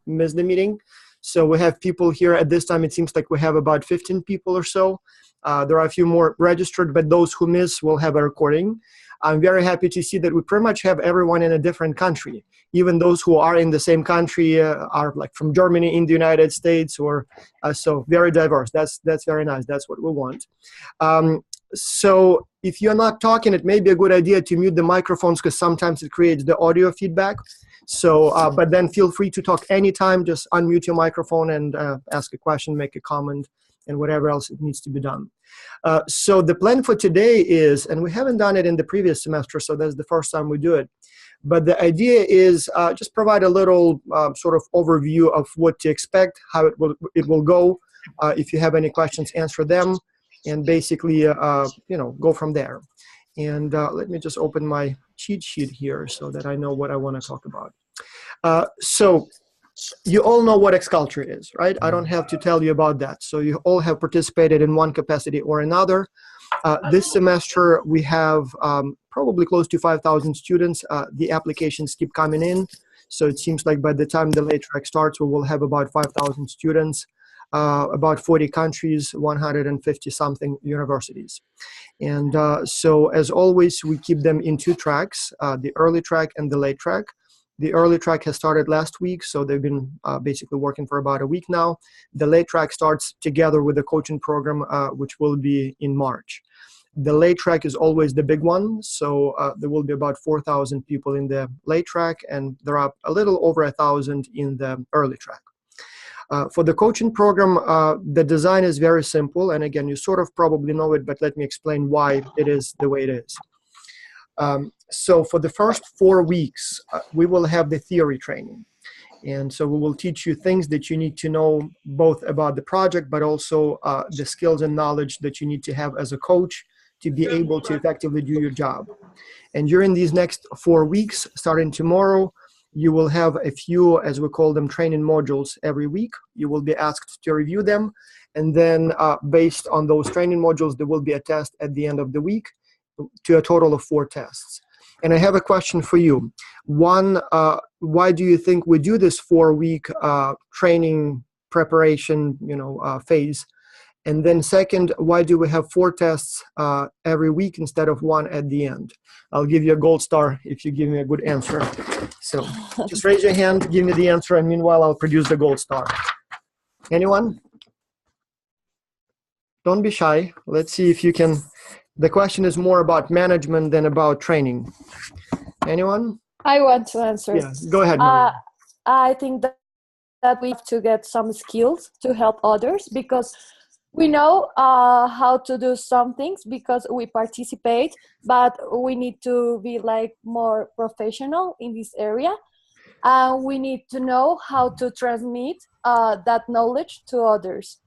miss the meeting. So we have people here at this time. It seems like we have about 15 people or so. There are a few more registered, but those who miss will have a recording. I'm very happy to see that we pretty much have everyone in a different country. Even those who are in the same country are like from Germany, in the United States, or so very diverse. That's very nice. That's what we want. So if you're not talking, it may be a good idea to mute the microphones because sometimes it creates the audio feedback. So, but then feel free to talk anytime. Just unmute your microphone and ask a question, make a comment, and whatever else it needs to be done. So the plan for today is, and we haven't done it in the previous semester, so that's the first time we do it. But the idea is just provide a little sort of overview of what to expect, how it will go. If you have any questions, answer them, and basically, go from there. And let me just open my cheat sheet here so that I know what I want to talk about. So you all know what X-Culture is, right? I don't have to tell you about that. So you all have participated in one capacity or another. This semester, we have probably close to 5,000 students. The applications keep coming in. So it seems like by the time the late track starts, we will have about 5,000 students, about 40 countries, 150-something universities. And so as always, we keep them in two tracks, the early track and the late track. The early track has started last week, so they've been basically working for about a week now. The late track starts together with the coaching program, which will be in March. The late track is always the big one, so there will be about 4,000 people in the late track, and there are a little over 1,000 in the early track. For the coaching program, the design is very simple, and again, you sort of probably know it, but let me explain why it is the way it is. So for the first 4 weeks, we will have the theory training. And so we will teach you things that you need to know both about the project, but also the skills and knowledge that you need to have as a coach to be able to effectively do your job. And during these next 4 weeks, starting tomorrow, you will have a few, as we call them, training modules every week. You will be asked to review them. And then based on those training modules, there will be a test at the end of the week, to a total of 4 tests. And I have a question for you. One, why do you think we do this 4-week training preparation, phase? And then second, why do we have 4 tests every week instead of 1 at the end? I'll give you a gold star if you give me a good answer. So just raise your hand, give me the answer, and meanwhile, I'll produce the gold star. Anyone? Don't be shy. Let's see if you can. The question is more about management than about training. Anyone? I want to answer. Yeah, go ahead, Maria. I think that we have to get some skills to help others because we know how to do some things because we participate, but we need to be like more professional in this area. We need to know how to transmit that knowledge to others.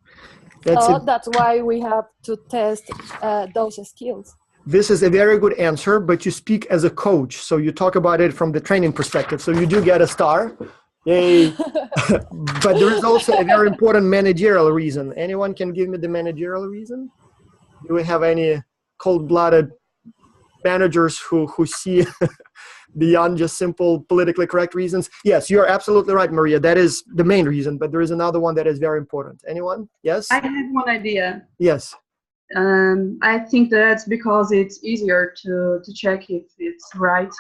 That's why we have to test those skills. This is a very good answer, but you speak as a coach, so you talk about it from the training perspective. So you do get a star. Yay. But there is also a very important managerial reason. Anyone can give me the managerial reason? Do we have any cold-blooded managers who see beyond just simple politically correct reasons? Yes, you're absolutely right, Maria. That is the main reason, but there is another one that is very important. Anyone? Yes? I have one idea. Yes. I think that's because it's easier to check if it's right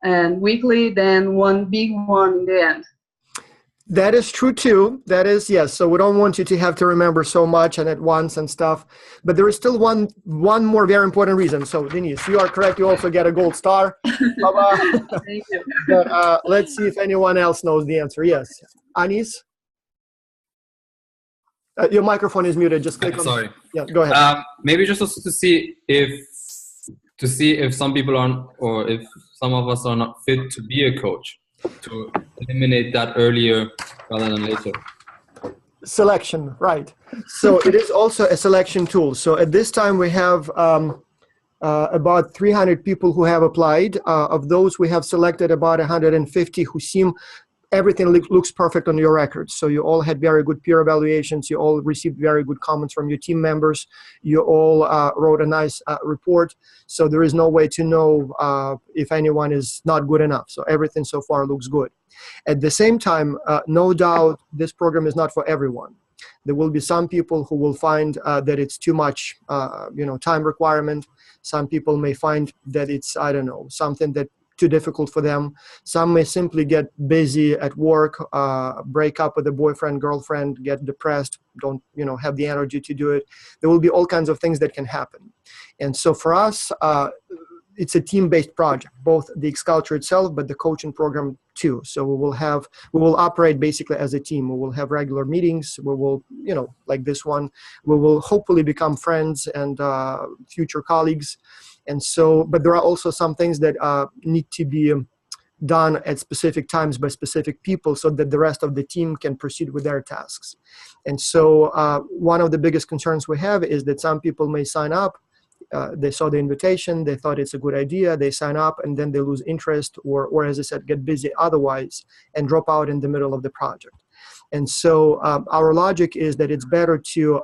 and weekly than one big one in the end. That is true too. That is, yes. So we don't want you to have to remember so much and at once and stuff. But there is still one more very important reason. So Denise, you are correct. You also get a gold star. Thank you. But let's see if anyone else knows the answer. Yes. Anis? Your microphone is muted. Just click on. Sorry. Yeah, go ahead. Maybe just also to see if some people are, or if some of us are not fit to be a coach, to eliminate that earlier rather than later. Selection, right. So it is also a selection tool. So at this time we have about 300 people who have applied. Of those, we have selected about 150 who seem everything looks perfect on your records. So you all had very good peer evaluations. You all received very good comments from your team members. You all wrote a nice report. So there is no way to know if anyone is not good enough. So everything so far looks good. At the same time, no doubt this program is not for everyone. There will be some people who will find that it's too much, time requirement. Some people may find that it's, I don't know, something that too difficult for them. Some may simply get busy at work, break up with a boyfriend, girlfriend, get depressed, don't, have the energy to do it. There will be all kinds of things that can happen. And so for us, it's a team-based project, both the X-Culture itself, but the coaching program too. So we will operate basically as a team. We will have regular meetings. We will, like this one, we will hopefully become friends and future colleagues. And so, but there are also some things that need to be done at specific times by specific people so that the rest of the team can proceed with their tasks. And so one of the biggest concerns we have is that some people may sign up, they saw the invitation, they thought it's a good idea, they sign up, and then they lose interest or as I said, get busy otherwise and drop out in the middle of the project. And so our logic is that it's better to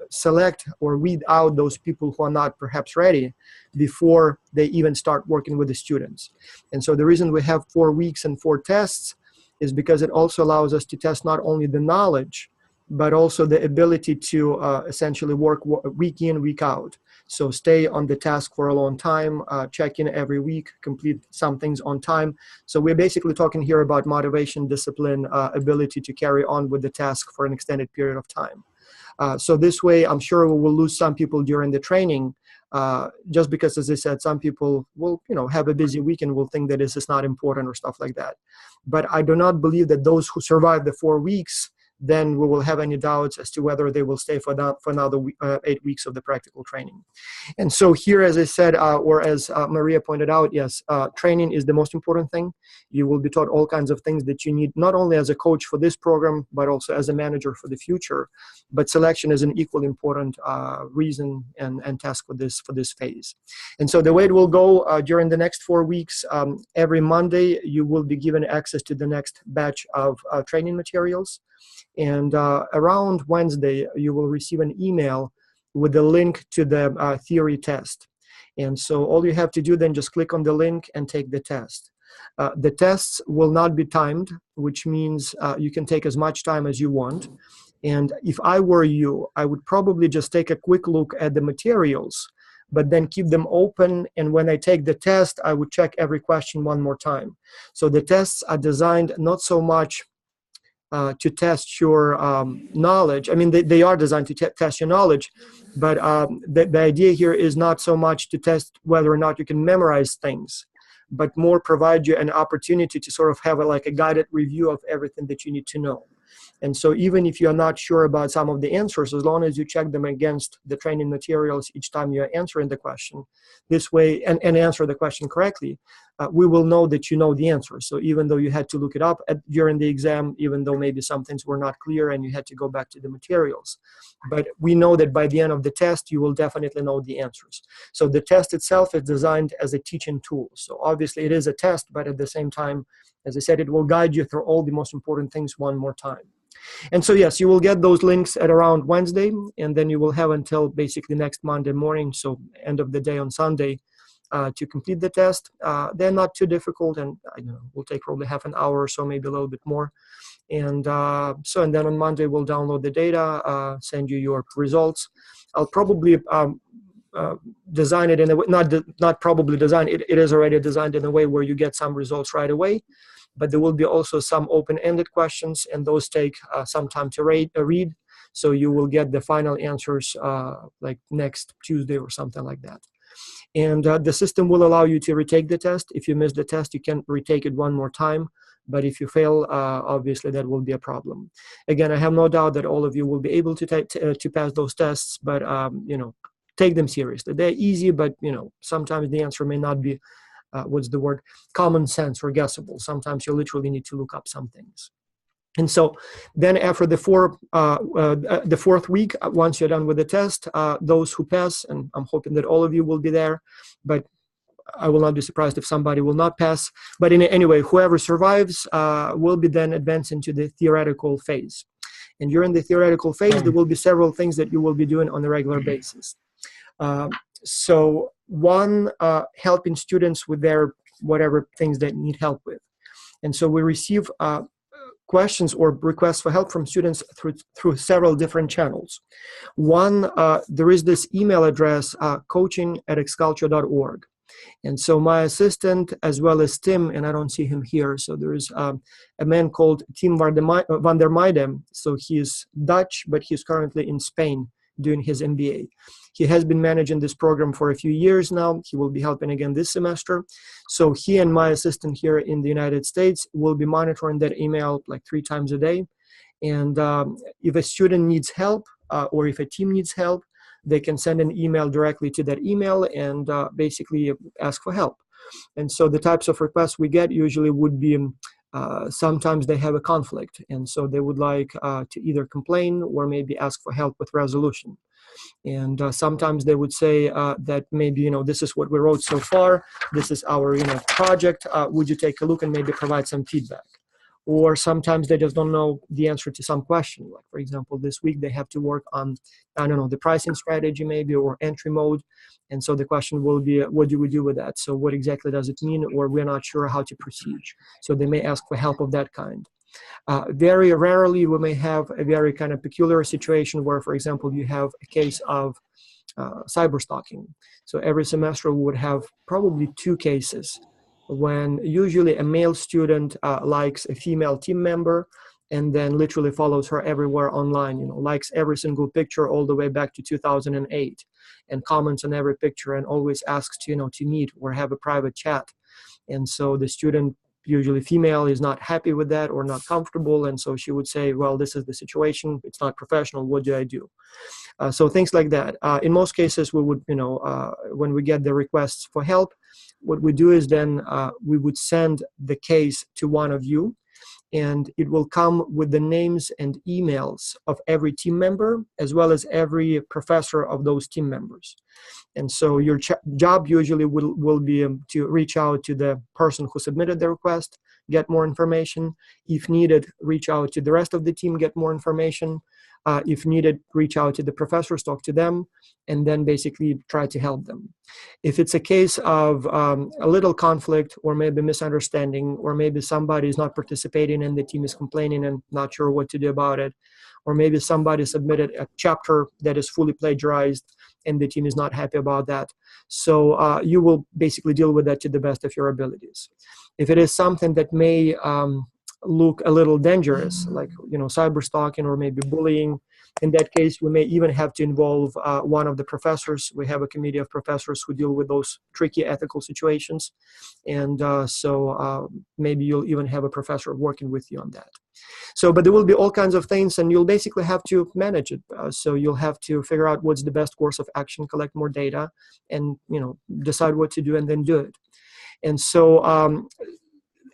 select or weed out those people who are not perhaps ready before they even start working with the students. And so the reason we have 4 weeks and 4 tests is because it also allows us to test not only the knowledge, but also the ability to essentially work week in, week out. So stay on the task for a long time, check in every week, complete some things on time. So we're basically talking here about motivation, discipline, ability to carry on with the task for an extended period of time. So this way, I'm sure we will lose some people during the training, just because, as I said, some people will, have a busy week and will think that this is not important or stuff like that. But I do not believe that those who survive the 4 weeks, then we will have any doubts as to whether they will stay for another 8 weeks of the practical training. And so here, as I said, or as Maria pointed out, yes, training is the most important thing. You will be taught all kinds of things that you need, not only as a coach for this program, but also as a manager for the future. But selection is an equally important reason and task for this phase. And so the way it will go during the next 4 weeks, every Monday, you will be given access to the next batch of training materials. And around Wednesday, you will receive an email with a link to the theory test. And so all you have to do then just click on the link and take the test. The tests will not be timed, which means you can take as much time as you want. And if I were you, I would probably just take a quick look at the materials, but then keep them open. And when I take the test, I would check every question one more time. So the tests are designed not so much to test your knowledge. I mean, they are designed to test your knowledge, but the idea here is not so much to test whether or not you can memorize things, but more provide you an opportunity to sort of have a guided review of everything that you need to know. And so even if you're not sure about some of the answers, as long as you check them against the training materials each time you're answering the question, this way, and answer the question correctly, we will know that you know the answer. So even though you had to look it up during the exam, even though maybe some things were not clear and you had to go back to the materials, but we know that by the end of the test, you will definitely know the answers. So the test itself is designed as a teaching tool. So obviously it is a test, but at the same time, as I said, it will guide you through all the most important things one more time. And so, yes, you will get those links at around Wednesday, and then you will have until basically next Monday morning, so end of the day on Sunday, to complete the test. They're not too difficult, and I don't know, will take probably half an hour or so, maybe a little bit more. And and then on Monday, we'll download the data, send you your results. I'll probably design it in a way, not probably design, it is already designed in a way where you get some results right away. But there will be also some open-ended questions, and those take some time to read. So you will get the final answers like next Tuesday or something like that. And the system will allow you to retake the test. If you miss the test, you can retake it one more time. But if you fail, obviously that will be a problem. Again, I have no doubt that all of you will be able to pass those tests, but take them seriously. They're easy, but sometimes the answer may not be common sense or guessable. Sometimes you literally need to look up some things. And so then after the fourth week, once you're done with the test, those who pass, and I'm hoping that all of you will be there, but I will not be surprised if somebody will not pass. But anyway, whoever survives will be then advanced into the theoretical phase. And during the theoretical phase, there will be several things that you will be doing on a regular basis. So one, helping students with their whatever things they need help with. And so we receive questions or requests for help from students through several different channels. One, there is this email address, coaching@xculture.org. And so my assistant, as well as Tim, and I don't see him here, so there is a man called Tim van der Meijden. So he is Dutch, but he's currently in Spain doing his MBA. He has been managing this program for a few years now. He will be helping again this semester. So he and my assistant here in the United States will be monitoring that email like 3 times a day. And if a student needs help or if a team needs help, they can send an email directly to that email and basically ask for help. And so the types of requests we get usually would be sometimes they have a conflict, and so they would like to either complain or maybe ask for help with resolution. And sometimes they would say that maybe, this is what we wrote so far, this is our project, would you take a look and maybe provide some feedback? Or sometimes they just don't know the answer to some question. Like, for example, this week they have to work on, I don't know, the pricing strategy maybe, or entry mode. And so the question will be, what do we do with that? So what exactly does it mean? Or we're not sure how to proceed. So they may ask for help of that kind. Very rarely we may have a very kind of peculiar situation where, for example, you have a case of cyber stalking. So every semester we would have probably 2 cases when usually a male student likes a female team member and then literally follows her everywhere online, likes every single picture all the way back to 2008 and comments on every picture and always asks to meet or have a private chat. And so the student, usually female, is not happy with that or not comfortable. And so she would say, well, this is the situation. It's not professional. What do I do? So things like that. In most cases, we would, when we get the requests for help, what we do is then we would send the case to one of you, and it will come with the names and emails of every team member, as well as every professor of those team members. And so your job usually will be to reach out to the person who submitted the request, get more information. If needed, reach out to the rest of the team, get more information. If needed, reach out to the professors, talk to them, and then basically try to help them. If it's a case of a little conflict or maybe misunderstanding, or maybe somebody is not participating and the team is complaining and not sure what to do about it, or maybe somebody submitted a chapter that is fully plagiarized and the team is not happy about that. So you will basically deal with that to the best of your abilities. If it is something that may look a little dangerous, like cyber stalking or maybe bullying, in that case we may even have to involve one of the professors. We have a committee of professors who deal with those tricky ethical situations, and so maybe you'll even have a professor working with you on that. So, but there will be all kinds of things, and you'll basically have to manage it. So you'll have to figure out what's the best course of action, collect more data, and decide what to do, and then do it. And so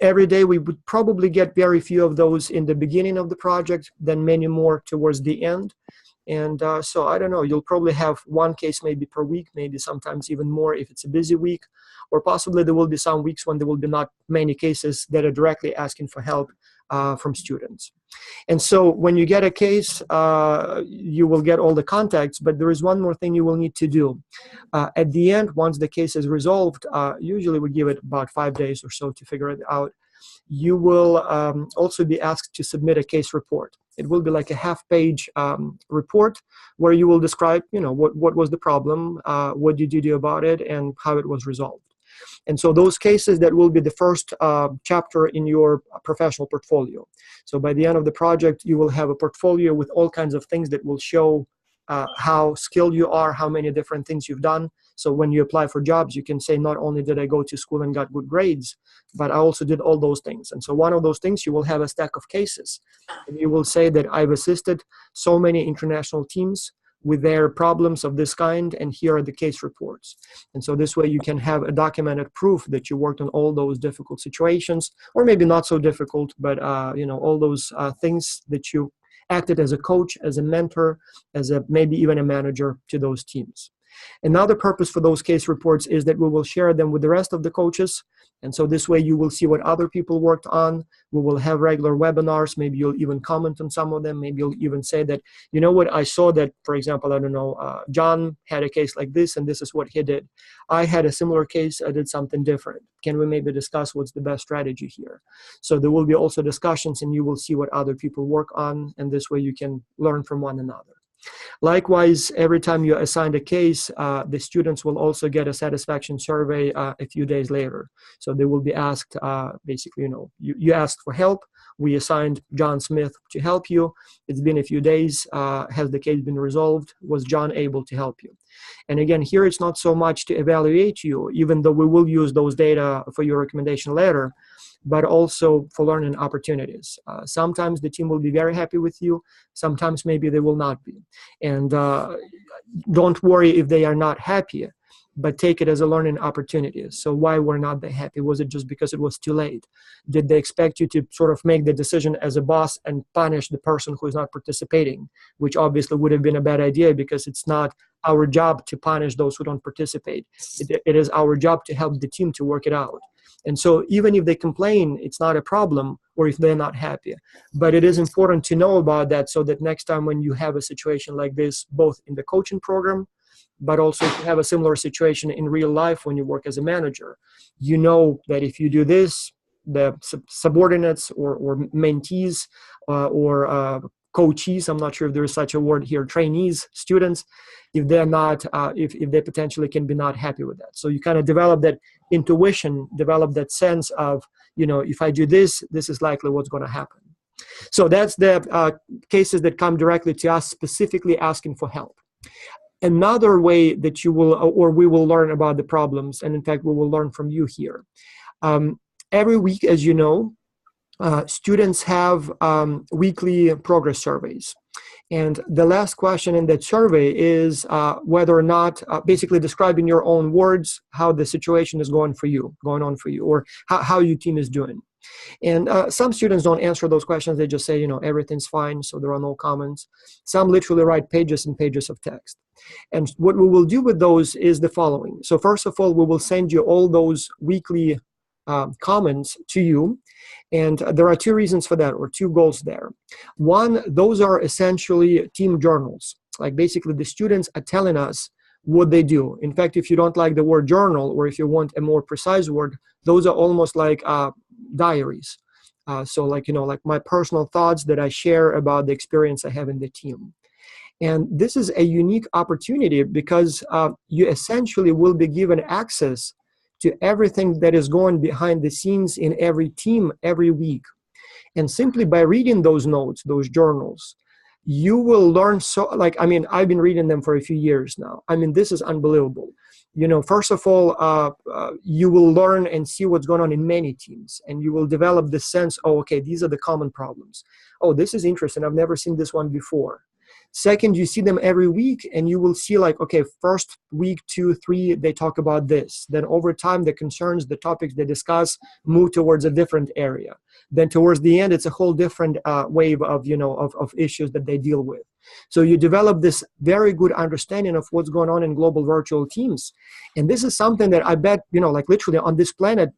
every day we would probably get very few of those in the beginning of the project, then many more towards the end. And so I don't know, you'll probably have 1 case maybe per week, maybe sometimes even more if it's a busy week, or possibly there will be some weeks when there will be not many cases that are directly asking for help from students. And so when you get a case, you will get all the contacts, but there is one more thing you will need to do. At the end, once the case is resolved, usually we give it about 5 days or so to figure it out. You will also be asked to submit a case report. It will be like a half-page report where you will describe, what was the problem, what did you do about it, and how it was resolved. And so those cases, that will be the first chapter in your professional portfolio. So by the end of the project, you will have a portfolio with all kinds of things that will show how skilled you are, how many different things you've done. So when you apply for jobs, you can say, not only did I go to school and got good grades, but I also did all those things. And so one of those things, you will have a stack of cases. And you will say that I've assisted so many international teams with their problems of this kind, and here are the case reports. And so this way you can have a documented proof that you worked on all those difficult situations, or maybe not so difficult, but all those things that you acted as a coach, as a mentor, as maybe even a manager to those teams. Another purpose for those case reports is that we will share them with the rest of the coaches. And so this way you will see what other people worked on. We will have regular webinars. Maybe you'll even comment on some of them. Maybe you'll even say that, you know what, I saw that, for example, I don't know, John had a case like this, and this is what he did. I had a similar case. I did something different. Can we maybe discuss what's the best strategy here? So there will be also discussions, and you will see what other people work on. And this way you can learn from one another. Likewise, every time you assign a case, the students will also get a satisfaction survey a few days later. So they will be asked, basically, you asked for help. We assigned John Smith to help you. It's been a few days. Has the case been resolved? Was John able to help you? And again, here it's not so much to evaluate you, even though we will use those data for your recommendation letter, but also for learning opportunities. Sometimes the team will be very happy with you. Sometimes maybe they will not be. And don't worry if they are not happy, but take it as a learning opportunity. So why were not they happy? Was it just because it was too late? Did they expect you to sort of make the decision as a boss and punish the person who is not participating, which obviously would have been a bad idea, because it's not our job to punish those who don't participate. It is our job to help the team to work it out. And so even if they complain, it's not a problem, or if they're not happy. But it is important to know about that, so that next time when you have a situation like this, both in the coaching program, but also if you have a similar situation in real life when you work as a manager, you know that if you do this, the subordinates or mentees or coachees, I'm not sure if there is such a word here, trainees, students, if they're not, if they potentially can be not happy with that. So you kind of develop that intuition, develop that sense of, if I do this, this is likely what's going to happen. So that's the cases that come directly to us, specifically asking for help. Another way that you will, or we will learn about the problems, and in fact, we will learn from you here. Every week, as you know, students have weekly progress surveys. And the last question in that survey is whether or not, basically describe in your own words how the situation is going on for you, or how your team is doing. And some students don't answer those questions. They just say, everything's fine, so there are no comments. Some literally write pages and pages of text. And what we will do with those is the following. So first of all, we will send you all those weekly comments to you. And there are two reasons for that, or two goals there. One, those are essentially team journals. Like basically the students are telling us what they do. In fact, if you don't like the word journal, or if you want a more precise word, those are almost like diaries. So like my personal thoughts that I share about the experience I have in the team. And this is a unique opportunity because you essentially will be given access to everything that is going behind the scenes in every team every week. And simply by reading those notes, those journals, you will learn I've been reading them for a few years now. This is unbelievable. First of all, you will learn and see what's going on in many teams, and you will develop the sense, oh, okay, these are the common problems. Oh, this is interesting. I've never seen this one before. Second, you see them every week, and you will see okay, first week, 2, 3, they talk about this. Then over time, the concerns, the topics they discuss move towards a different area. Then towards the end, it's a whole different wave of, of issues that they deal with. So you develop this very good understanding of what's going on in global virtual teams. And this is something that I bet, literally on this planet,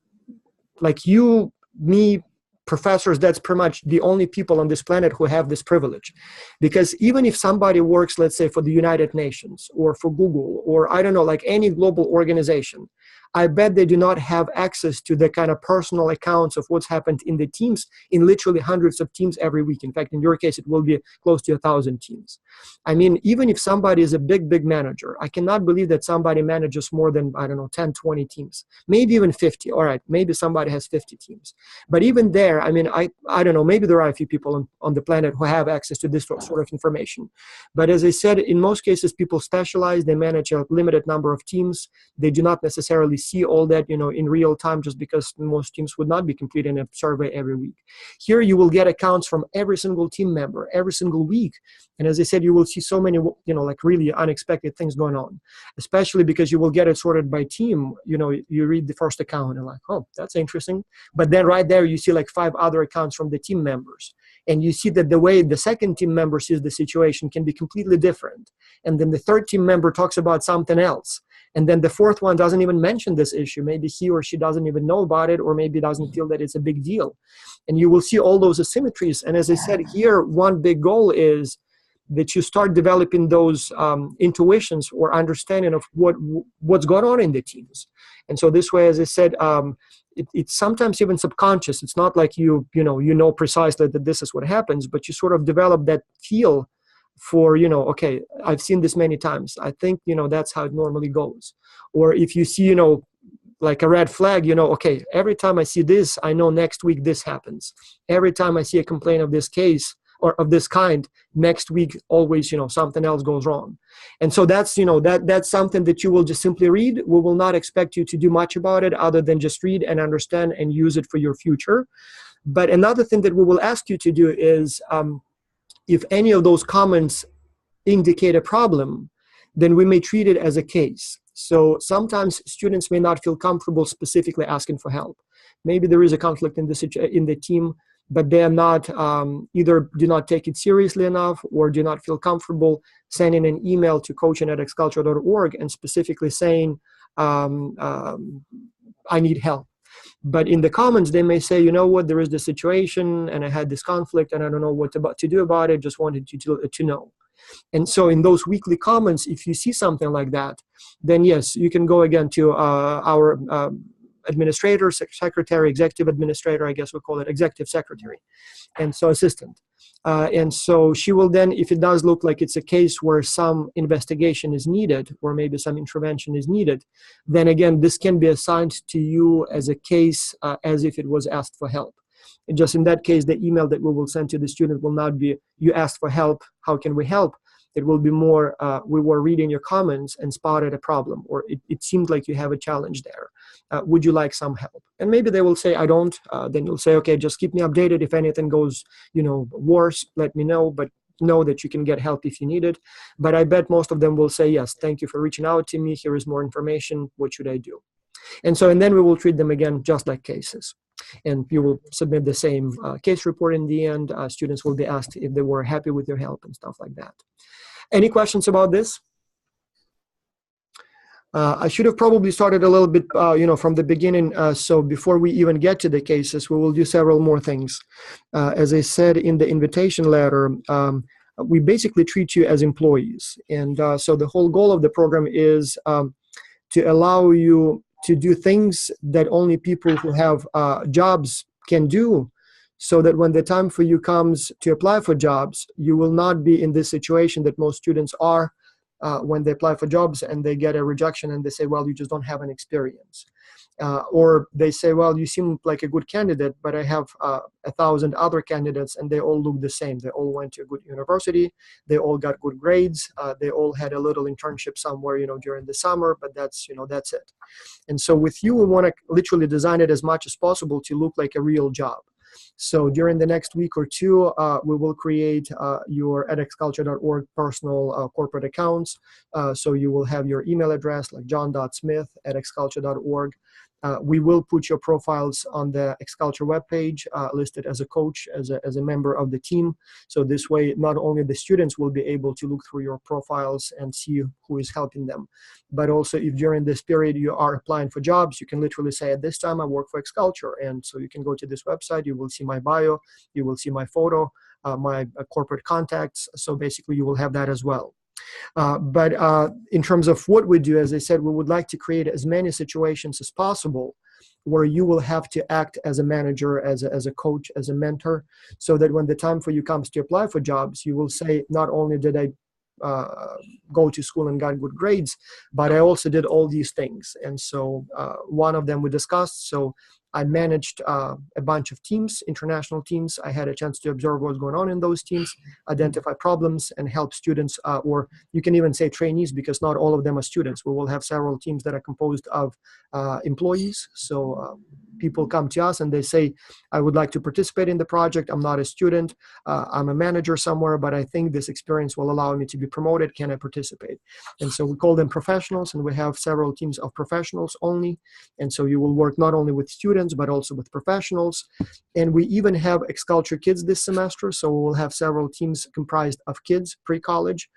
like you, me, professors, that's pretty much the only people on this planet who have this privilege. Because even if somebody works, let's say, for the United Nations or for Google, or I don't know, like any global organization, I bet they do not have access to the kind of personal accounts of what's happened in the teams, in literally hundreds of teams every week. In fact, in your case, it will be close to 1,000 teams. Even if somebody is a big manager, I cannot believe that somebody manages more than, 10, 20 teams, maybe even 50. All right, maybe somebody has 50 teams. But even there, I don't know, maybe there are a few people on the planet who have access to this sort of information. But as I said, in most cases, people specialize, they manage a limited number of teams. They do not necessarily see all that, in real time, just because most teams would not be completing a survey every week. Here you will get accounts from every single team member every single week. And as I said, you will see so many, like really unexpected things going on, especially because you will get it sorted by team. You read the first account and like, oh, that's interesting. But then right there, you see like 5 other accounts from the team members. And you see that the way the second team member sees the situation can be completely different. And then the third team member talks about something else. And then the fourth one doesn't even mention this issue. Maybe he or she doesn't even know about it, or maybe doesn't feel that it's a big deal. And you will see all those asymmetries. And as I said here, one big goal is that you start developing those intuitions or understanding of what's going on in the teams. And so this way, as I said, it's sometimes even subconscious. It's not like you know precisely that this is what happens, but you sort of develop that feel for, okay, I've seen this many times. I think, that's how it normally goes. Or if you see, like a red flag, okay, every time I see this, I know next week this happens. Every time I see a complaint of this case or of this kind, next week always, something else goes wrong. And so that's, that's something that you will just simply read. We will not expect you to do much about it other than just read and understand and use it for your future. But another thing that we will ask you to do is, if any of those comments indicate a problem, then we may treat it as a case. So sometimes students may not feel comfortable specifically asking for help. Maybe there is a conflict in the team, but they are not, either do not take it seriously enough or do not feel comfortable sending an email to coaching@xculture.org and specifically saying, I need help. But in the comments, they may say, what, there is this situation and I had this conflict and I don't know what to do about it, just wanted you to know. And so in those weekly comments, if you see something like that, then yes, you can go again to our administrator, secretary, executive administrator, I guess we'll call it executive secretary, and so assistant. And so she will then, if it does look like it's a case where some investigation is needed or maybe some intervention is needed, then again, this can be assigned to you as a case as if it was asked for help. And just in that case, the email that we will send to the student will not be, you asked for help, how can we help? It will be more, we were reading your comments and spotted a problem, or it seemed like you have a challenge there. Would you like some help? And maybe they will say, I don't. Then you'll say, okay, just keep me updated. If anything goes, worse, let me know, but know that you can get help if you need it. But I bet most of them will say, yes, thank you for reaching out to me. Here is more information. What should I do? And then we will treat them again just like cases. And you will submit the same case report in the end. Students will be asked if they were happy with your help and stuff like that. Any questions about this? I should have probably started a little bit, from the beginning. So before we even get to the cases, we will do several more things. As I said in the invitation letter, we basically treat you as employees. And so the whole goal of the program is to allow you to do things that only people who have jobs can do, so that when the time for you comes to apply for jobs, you will not be in this situation that most students are when they apply for jobs and they get a rejection and they say, well, you just don't have an experience. Or they say, well, you seem like a good candidate, but I have 1,000 other candidates and they all look the same. They all went to a good university. They all got good grades. They all had a little internship somewhere, during the summer, but that's it. And so with you, we want to literally design it as much as possible to look like a real job. So during the next week or two, we will create your xculture.org personal corporate accounts. So you will have your email address like john.smith@xculture.org. We will put your profiles on the xculture webpage listed as a coach, as a member of the team. So this way, not only the students will be able to look through your profiles and see who is helping them, but also if during this period you are applying for jobs, you can literally say, at this time I work for xculture. And so you can go to this website, you will see my bio, you will see my photo, my corporate contacts. So basically you will have that as well. But in terms of what we do, as I said, we would like to create as many situations as possible where you will have to act as a manager, as a coach, as a mentor, so that when the time for you comes to apply for jobs, you will say, not only did I go to school and got good grades, but I also did all these things. And so one of them we discussed. So I managed a bunch of teams, international teams. I had a chance to observe what's going on in those teams, identify problems, and help students, or you can even say trainees, because not all of them are students. We will have several teams that are composed of employees. So people come to us and they say, I would like to participate in the project. I'm not a student. I'm a manager somewhere, but I think this experience will allow me to be promoted. Can I participate? And so we call them professionals, and we have several teams of professionals only. And so you will work not only with students, but also with professionals. And we even have ex-culture kids this semester. So we'll have several teams comprised of kids, pre-college.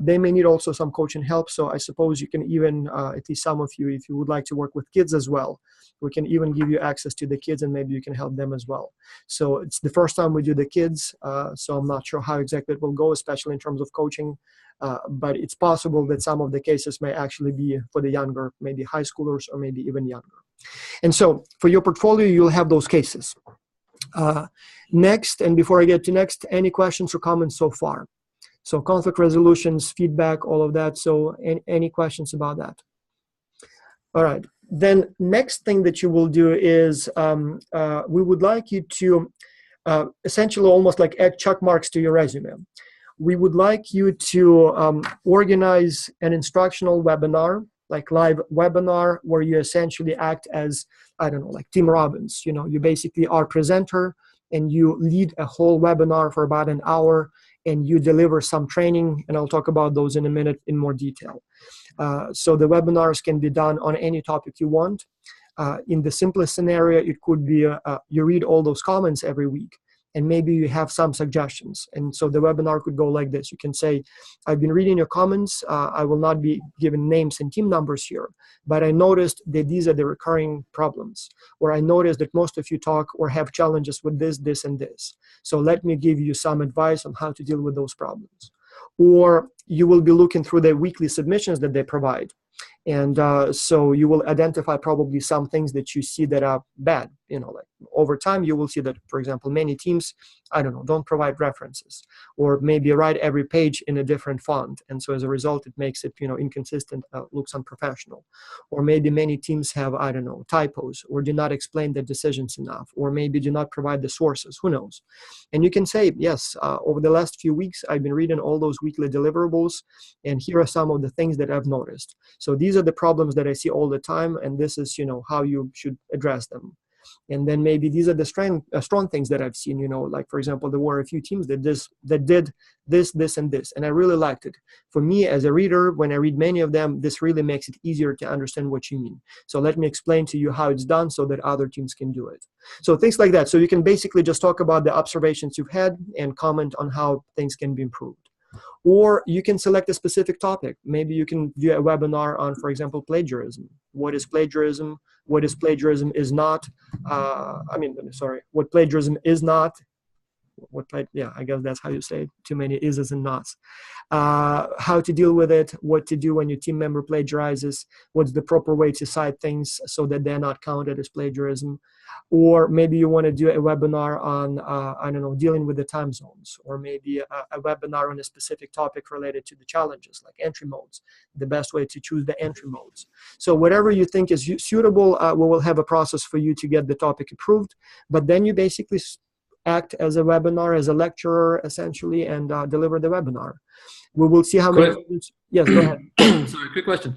They may need also some coaching help. So I suppose you can even, at least some of you, if you would like to work with kids as well, we can even give you access to the kids, and maybe you can help them as well. So it's the first time we do the kids. So I'm not sure how exactly it will go, especially in terms of coaching. But it's possible that some of the cases may actually be for the younger, maybe high schoolers or maybe even younger. And so for your portfolio, you'll have those cases. Next, and before I get to next, any questions or comments so far? So conflict resolutions, feedback, all of that. So any questions about that? All right. Then next thing that you will do is we would like you to essentially almost like add check marks to your resume. We would like you to organize an instructional webinar, like live webinar, where you essentially act as, I don't know, like Tim Robbins. You know, you basically are presenter and you lead a whole webinar for about an hour and you deliver some training, and I'll talk about those in a minute in more detail. So the webinars can be done on any topic you want. In the simplest scenario, it could be you read all those comments every week, and maybe you have some suggestions. And so the webinar could go like this. You can say, I've been reading your comments. I will not be giving names and team numbers here, but I noticed that these are the recurring problems, or I noticed that most of you talk or have challenges with this, this, and this. So let me give you some advice on how to deal with those problems. Or you will be looking through the weekly submissions that they provide. And so you will identify probably some things that you see that are bad. You know, like over time, you will see that, for example, many teams, I don't know, don't provide references, or maybe write every page in a different font. And so as a result, it makes it, you know, inconsistent, looks unprofessional. Or maybe many teams have, I don't know, typos, or do not explain the decisions enough, or maybe do not provide the sources, who knows. And you can say, yes, over the last few weeks, I've been reading all those weekly deliverables, and here are some of the things that I've noticed. So these are the problems that I see all the time, and this is, you know, how you should address them. And then maybe these are the strong things that I've seen, you know, like, for example, there were a few teams that did this, this, and this, and I really liked it. For me as a reader, when I read many of them, this really makes it easier to understand what you mean. So let me explain to you how it's done so that other teams can do it. So things like that. So you can basically just talk about the observations you've had and comment on how things can be improved. Or you can select a specific topic. Maybe you can do a webinar on, for example, plagiarism. What is plagiarism? What is plagiarism is not? What plagiarism is not. Yeah, I guess that's how you say it. Too many is's and nots. How to deal with it, what to do when your team member plagiarizes, what's the proper way to cite things so that they're not counted as plagiarism. Or maybe you want to do a webinar on, I don't know, dealing with the time zones, or maybe a webinar on a specific topic related to the challenges, like entry modes, the best way to choose the entry modes. So whatever you think is suitable, we will have a process for you to get the topic approved, but then you basically act as a webinar, as a lecturer, essentially, and deliver the webinar. We will see how many students. Yes, go ahead. Sorry, quick question.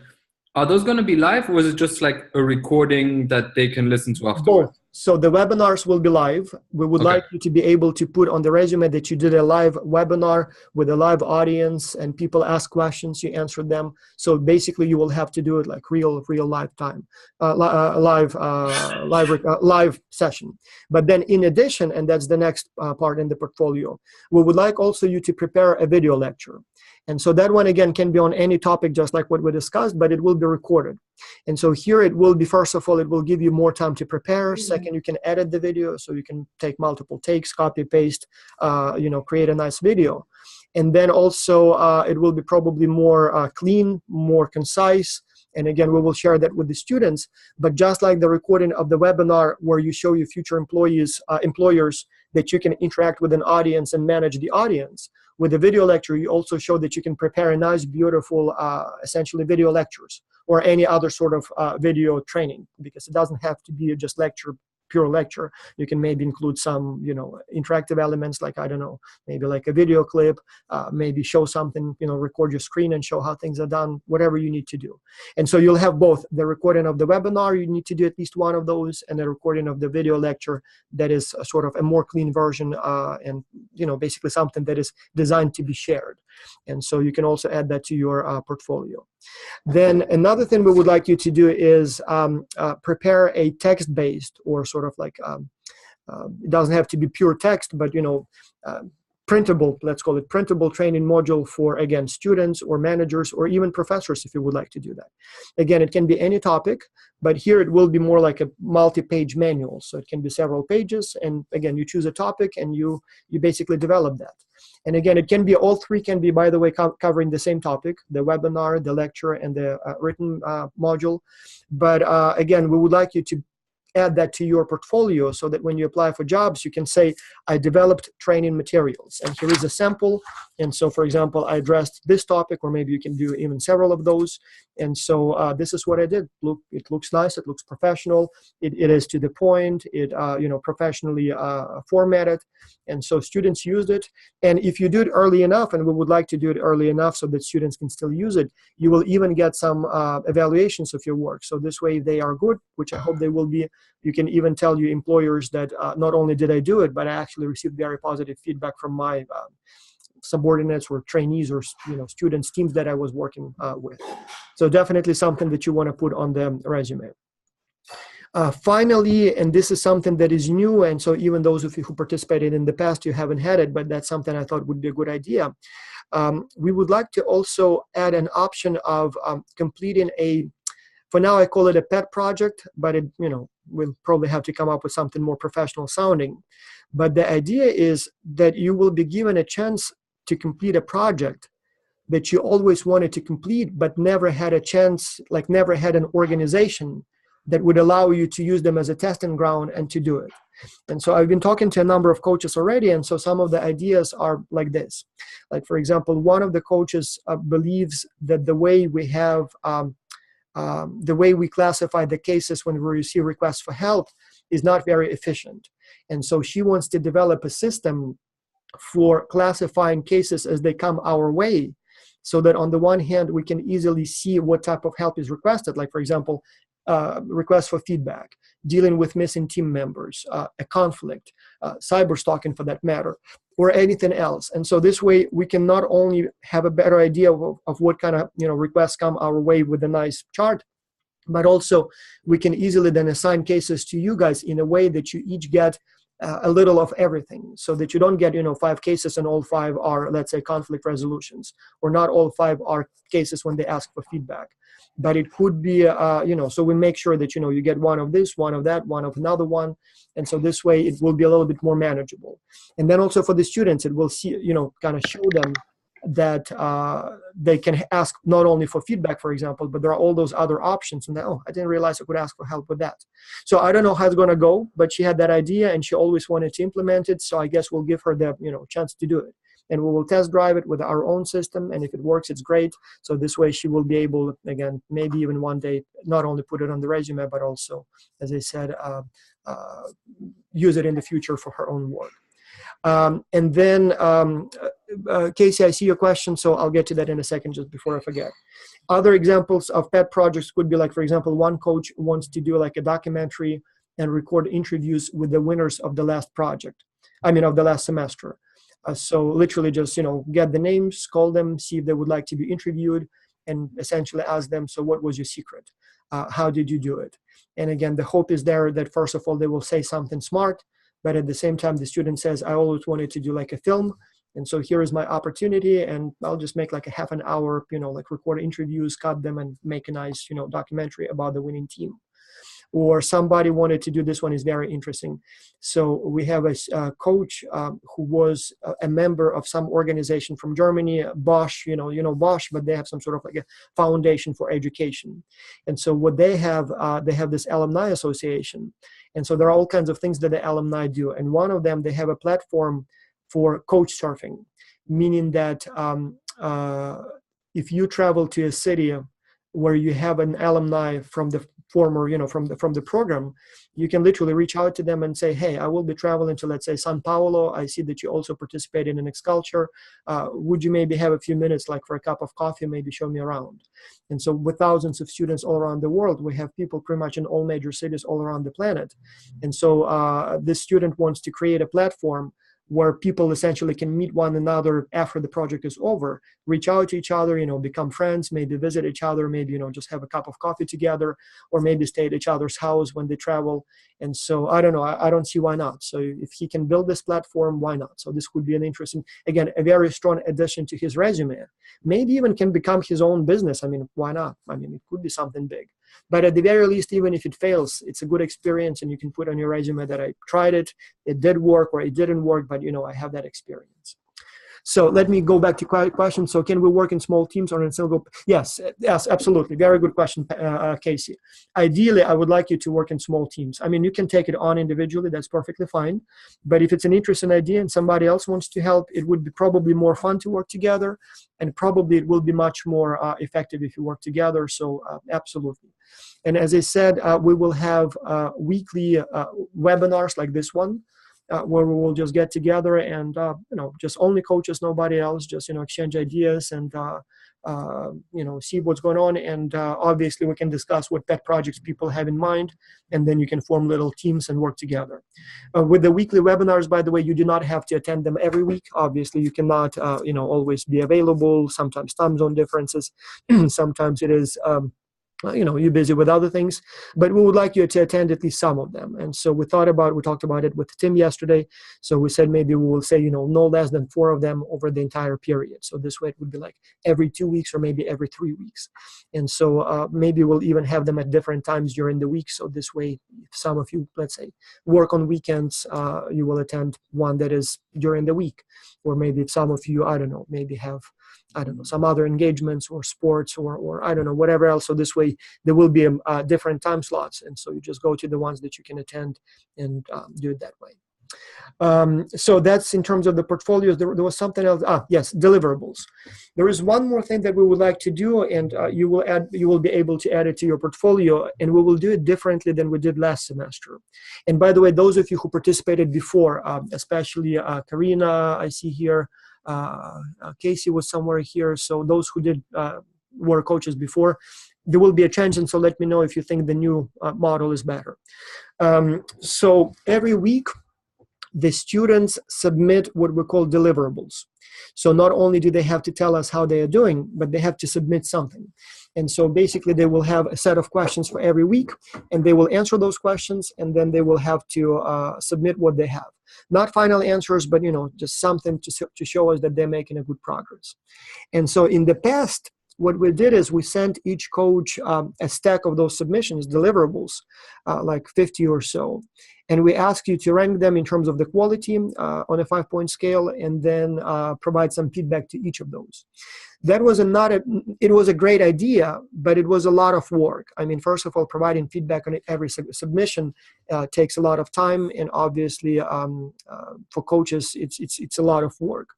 Are those going to be live, or is it just like a recording that they can listen to afterwards? Both. So the webinars will be live. We would like you to be able to put on the resume that you did a live webinar with a live audience, and people ask questions, you answer them. So basically, you will have to do it like real live time, live session. But then in addition, and that's the next part in the portfolio, we would like also you to prepare a video lecture. And so that one, again, can be on any topic, just like what we discussed, but it will be recorded. And so here it will be, first of all, it will give you more time to prepare. Second, you can edit the video, so you can take multiple takes, copy, paste, create a nice video. And then also it will be probably more clean, more concise. And again, we will share that with the students. But just like the recording of the webinar, where you show your future employers that you can interact with an audience and manage the audience, with the video lecture, you also show that you can prepare a nice, beautiful, essentially video lectures or any other sort of video training, because it doesn't have to be just lecture pure lecture. You can maybe include some, interactive elements, like, I don't know, maybe like a video clip, maybe show something, record your screen and show how things are done, whatever you need to do. And so you'll have both the recording of the webinar, you need to do at least one of those, and the recording of the video lecture that is a sort of a more clean version, and basically something that is designed to be shared. And so you can also add that to your portfolio. Then another thing we would like you to do is prepare a text-based, or sort of like, it doesn't have to be pure text, but printable, let's call it printable training module for, again, students or managers or even professors, if you would like to do that. Again, it can be any topic, but here it will be more like a multi-page manual. So it can be several pages, and again, you choose a topic and you basically develop that. And again, it can be, all three can be, by the way, covering the same topic, the webinar, the lecture, and the written module. But again, we would like you to add that to your portfolio, so that when you apply for jobs, you can say, I developed training materials, and here is a sample. And so, for example, I addressed this topic, or maybe you can do even several of those. And so this is what I did. Look, it looks nice, it looks professional, it is to the point, it professionally formatted, and so students used it. And if you do it early enough, and we would like to do it early enough so that students can still use it, you will even get some evaluations of your work. So this way, they are good, which I hope they will be. You can even tell your employers that not only did I do it, but I actually received very positive feedback from my subordinates or trainees, or students, teams that I was working with. So definitely something that you want to put on the resume. Finally, and this is something that is new, and so even those of you who participated in the past, you haven't had it, but that's something I thought would be a good idea. We would like to also add an option of completing a, for now I call it a pet project, but it, we'll probably have to come up with something more professional sounding. But the idea is that you will be given a chance to complete a project that you always wanted to complete, but never had a chance, like never had an organization that would allow you to use them as a testing ground and to do it. And so I've been talking to a number of coaches already, and so some of the ideas are like this. Like, for example, one of the coaches believes that the way we have, the way we classify the cases when we receive requests for help is not very efficient. And so she wants to develop a system for classifying cases as they come our way, so that on the one hand, we can easily see what type of help is requested. Like, for example, requests for feedback, dealing with missing team members, a conflict, cyber stalking for that matter, or anything else. And so this way, we can not only have a better idea of what kind of requests come our way with a nice chart, but also we can easily then assign cases to you guys in a way that you each get a little of everything, so that you don't get 5 cases and all 5 are, let's say, conflict resolutions, or not all 5 are cases when they ask for feedback. But it could be so we make sure that you get one of this, one of that, one of another one, and so this way it will be a little bit more manageable. And then also for the students, it will see kind of show them that they can ask not only for feedback, for example, but there are all those other options. And I didn't realize I could ask for help with that. So I don't know how it's going to go, but she had that idea and she always wanted to implement it. So I guess we'll give her the chance to do it. And we will test drive it with our own system. And if it works, it's great. So this way she will be able, again, maybe even one day, not only put it on the resume, but also, as I said, use it in the future for her own work. And then, Casey, I see your question, so I'll get to that in a second just before I forget. Other examples of pet projects could be, like, for example, one coach wants to do like a documentary and record interviews with the winners of the last project, of the last semester. So literally just, get the names, call them, see if they would like to be interviewed, and essentially ask them, so what was your secret? How did you do it? And again, the hope is there that, first of all, they will say something smart, but at the same time, the student says, I always wanted to do like a film. And so here is my opportunity, and I'll just make like a half an hour, like record interviews, cut them, and make a nice, documentary about the winning team. Or somebody wanted to do, this one is very interesting. So we have a coach who was a member of some organization from Germany, Bosch, Bosch, but they have some sort of like a foundation for education. And so what they have this alumni association. And so there are all kinds of things that the alumni do. And one of them, they have a platform for coach surfing, meaning that if you travel to a city where you have an alumni from former, from the program, you can literally reach out to them and say, hey, I will be traveling to, let's say, Sao Paulo. I see that you also participate in an X-Culture. Would you maybe have a few minutes, like for a cup of coffee, maybe show me around? And so with thousands of students all around the world, we have people pretty much in all major cities all around the planet. And so this student wants to create a platform where people essentially can meet one another after the project is over, reach out to each other, become friends, maybe visit each other, maybe, just have a cup of coffee together, or maybe stay at each other's house when they travel. And so I don't know, I don't see why not. So if he can build this platform, why not? So this would be an interesting, again, a very strong addition to his resume. Maybe even can become his own business. I mean, why not? I mean, it could be something big. But at the very least, even if it fails, it's a good experience, and you can put on your resume that I tried it, it did work, or it didn't work, but I have that experience. So let me go back to question. So can we work in small teams or in single? Yes, absolutely. Very good question, Casey. Ideally, I would like you to work in small teams. I mean, you can take it on individually. That's perfectly fine. But if it's an interesting idea and somebody else wants to help, it would be probably more fun to work together, and probably it will be much more effective if you work together. So absolutely. And as I said, we will have weekly webinars like this one, where we will just get together and, just only coaches, nobody else, just, exchange ideas and, see what's going on. And obviously we can discuss what pet projects people have in mind, and then you can form little teams and work together. With the weekly webinars, by the way, you do not have to attend them every week. Obviously you cannot, always be available. Sometimes time zone differences. Sometimes it is, you're busy with other things, but we would like you to attend at least some of them. And so we talked about it with Tim yesterday. So we said maybe we will say, no less than 4 of them over the entire period. So this way it would be like every 2 weeks or maybe every 3 weeks. And so maybe we'll even have them at different times during the week. So this way, if some of you, let's say, work on weekends, you will attend one that is during the week. Or maybe if some of you, maybe have, some other engagements or sports or whatever else. So this way there will be different time slots. And so you just go to the ones that you can attend and do it that way. So that's in terms of the portfolios. There was something else. Yes, deliverables. There is one more thing that we would like to do, and you will be able to add it to your portfolio, and we will do it differently than we did last semester. And by the way, those of you who participated before, especially Karina, I see here, Casey was somewhere here. So those who were coaches before, there will be a change. And so let me know if you think the new model is better. So every week, the students submit what we call deliverables. So not only do they have to tell us how they are doing, but they have to submit something. And so basically they will have a set of questions for every week, and they will answer those questions, and then they will have to submit what they have. Not final answers, but just something to show us that they're making a good progress. And so in the past, what we did is we sent each coach a stack of those submissions, deliverables, like 50 or so. And we asked you to rank them in terms of the quality on a 5-point scale, and then provide some feedback to each of those. That was it was a great idea, but it was a lot of work. I mean, first of all, providing feedback on every submission takes a lot of time, and obviously for coaches, it's a lot of work.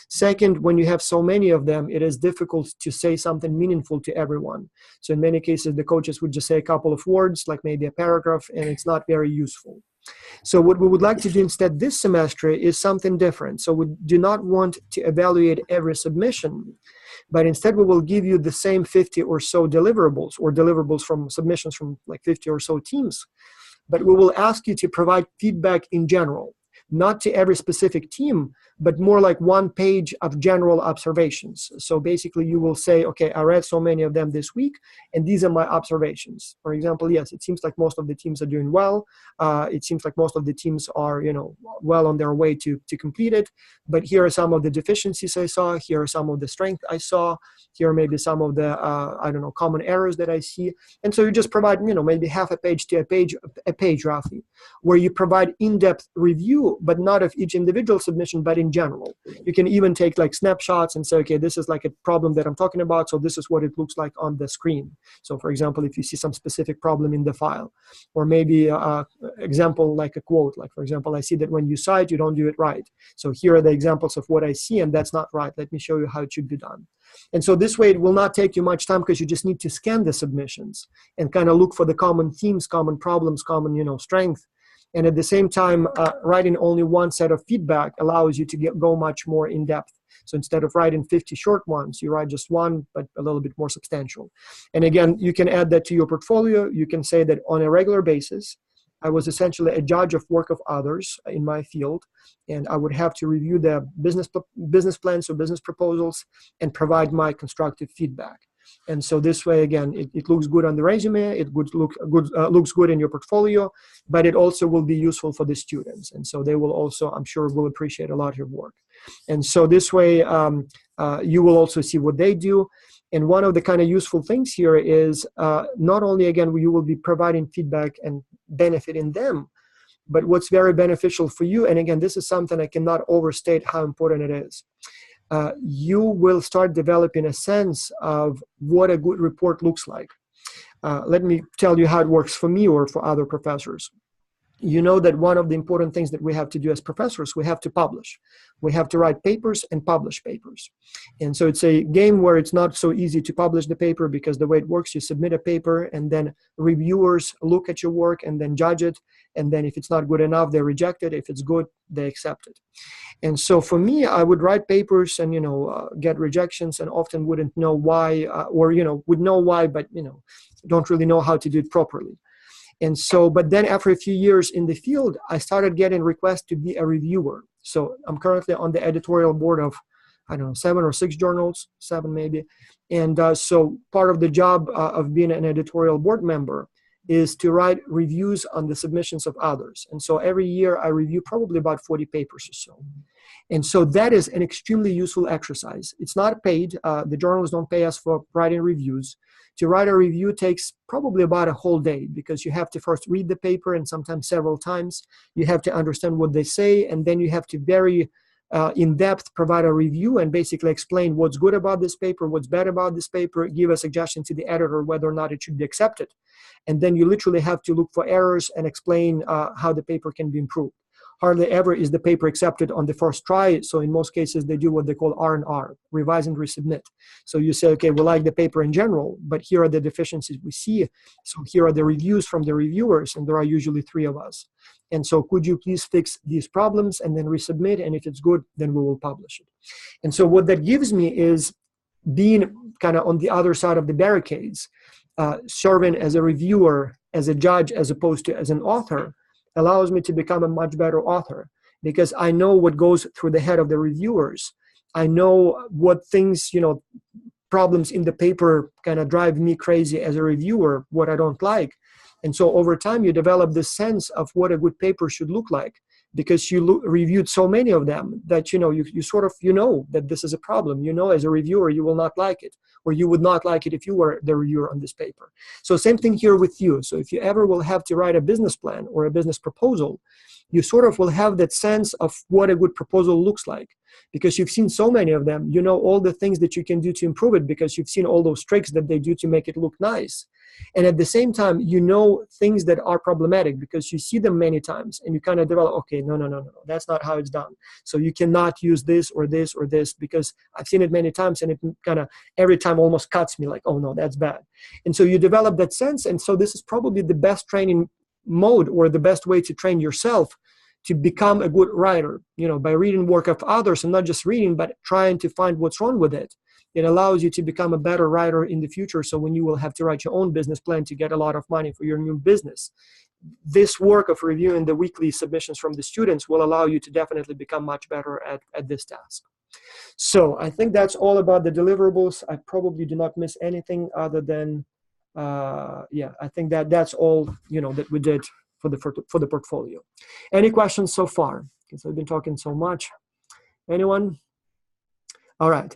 Second, when you have so many of them, it is difficult to say something meaningful to everyone. So in many cases, the coaches would just say a couple of words, like maybe a paragraph, and it's not very useful. So what we would like to do instead this semester is something different. So we do not want to evaluate every submission, but instead we will give you the same 50 or so deliverables, or deliverables from submissions from like 50 or so teams. But we will ask you to provide feedback in general, not to every specific team, but more like 1 page of general observations. So basically you will say, okay, I read so many of them this week, and these are my observations. For example, yes, it seems like most of the teams are doing well. It seems like most of the teams are, well on their way to complete it. But here are some of the deficiencies I saw. Here are some of the strengths I saw. Here are maybe some of the, common errors that I see. And so you just provide, maybe half a page to a page roughly, where you provide in-depth review, but not of each individual submission, but in general. You can even take like snapshots and say, okay, this is like a problem that I'm talking about, so this is what it looks like on the screen. So for example, if you see some specific problem in the file, or maybe example like a quote, like for example, I see that when you cite, you don't do it right. So here are the examples of what I see, and that's not right. Let me show you how it should be done. And so this way it will not take you much time because you just need to scan the submissions and kind of look for the common themes, common problems, common, strength. And at the same time, writing only one set of feedback allows you to go much more in depth. So instead of writing 50 short ones, you write just one, but a little bit more substantial. And again, you can add that to your portfolio. You can say that on a regular basis, I was essentially a judge of work of others in my field, and I would have to review their business plans or business proposals and provide my constructive feedback. And so this way, again, it looks good on the resume, it looks good in your portfolio, but it also will be useful for the students. And so they will also, I'm sure, will appreciate a lot of your work. And so this way, you will also see what they do. And one of the kind of useful things here is not only, again, you will be providing feedback and benefiting them, but what's very beneficial for you, and again, this is something I cannot overstate how important it is. You will start developing a sense of what a good report looks like. Let me tell you how it works for me or for other professors. You know that one of the important things that we have to do as professors, we have to publish. We have to write papers and publish papers. And so it's a game where it's not so easy to publish the paper because the way it works, you submit a paper and then reviewers look at your work and then judge it. And then if it's not good enough, they reject it. If it's good, they accept it. And so for me, I would write papers and, get rejections and often wouldn't know why, or, would know why, but, don't really know how to do it properly. And so, but then after a few years in the field, I started getting requests to be a reviewer. So I'm currently on the editorial board of, 7 or 6 journals, 7 maybe. And so part of the job of being an editorial board member is to write reviews on the submissions of others. And so every year I review probably about 40 papers or so. And so that is an extremely useful exercise. It's not paid. The journals don't pay us for writing reviews. To write a review takes probably about a whole day because you have to first read the paper and sometimes several times. You have to understand what they say, and then you have to very in-depth provide a review and basically explain what's good about this paper, what's bad about this paper, give a suggestion to the editor whether or not it should be accepted. And then you literally have to look for errors and explain how the paper can be improved. Hardly ever is the paper accepted on the first try. So in most cases, they do what they call R&R, revise and resubmit. So you say, okay, we like the paper in general, but here are the deficiencies we see. So here are the reviews from the reviewers, and there are usually 3 of us. And so could you please fix these problems and then resubmit? And if it's good, then we will publish it. And so what that gives me is being kind of on the other side of the barricades, serving as a reviewer, as a judge, as opposed to as an author, allows me to become a much better author because I know what goes through the head of the reviewers. I know what things, problems in the paper kind of drive me crazy as a reviewer, what I don't like. And so over time, you develop this sense of what a good paper should look like because you reviewed so many of them that, you sort of, that this is a problem. As a reviewer, you will not like it, or you would not like it if you were the reviewer on this paper. So same thing here with you. So if you ever will have to write a business plan or a business proposal, you sort of will have that sense of what a good proposal looks like because you've seen so many of them. You know all the things that you can do to improve it because you've seen all those tricks that they do to make it look nice. And at the same time, you know things that are problematic because you see them many times and you kind of develop, okay, no, that's not how it's done. So you cannot use this or this or this because I've seen it many times and it kind of every time almost cuts me like, oh no, that's bad. And so you develop that sense. And so this is probably the best training mode or the best way to train yourself to become a good writer, by reading work of others and not just reading, but trying to find what's wrong with it. It allows you to become a better writer in the future. So when you will have to write your own business plan to get a lot of money for your new business, this work of reviewing the weekly submissions from the students will allow you to definitely become much better at this task. So I think that's all about the deliverables. I probably do not miss anything other than, I think that's all, that we did for the portfolio. Any questions so far? Because I've been talking so much. Anyone? All right.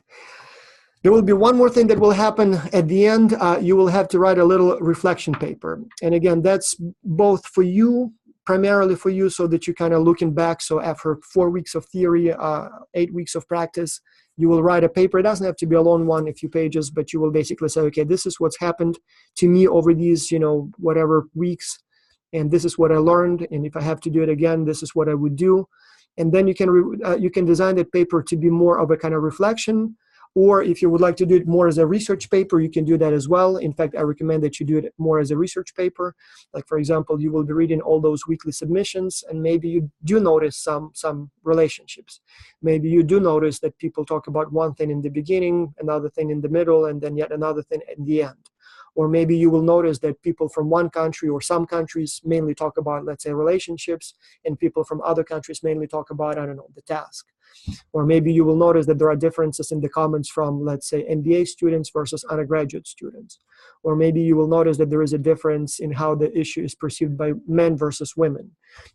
There will be one more thing that will happen at the end. You will have to write a little reflection paper. And again, that's both for you, primarily for you, so that you're kind of looking back. So after 4 weeks of theory, 8 weeks of practice, you will write a paper. It doesn't have to be a long one, a few pages, but you will basically say, okay, this is what's happened to me over these, whatever weeks. And this is what I learned. And if I have to do it again, this is what I would do. And then you can design that paper to be more of a kind of reflection Or if you would like to do it more as a research paper, you can do that as well. In fact, I recommend that you do it more as a research paper. Like, for example, you will be reading all those weekly submissions, and maybe you do notice some relationships. Maybe you do notice that people talk about one thing in the beginning, another thing in the middle, and then yet another thing in the end. Or maybe you will notice that people from one country or some countries mainly talk about, let's say, relationships, and people from other countries mainly talk about, I don't know, the task. Or maybe you will notice that there are differences in the comments from, let's say, MBA students versus undergraduate students. Or maybe you will notice that there is a difference in how the issue is perceived by men versus women.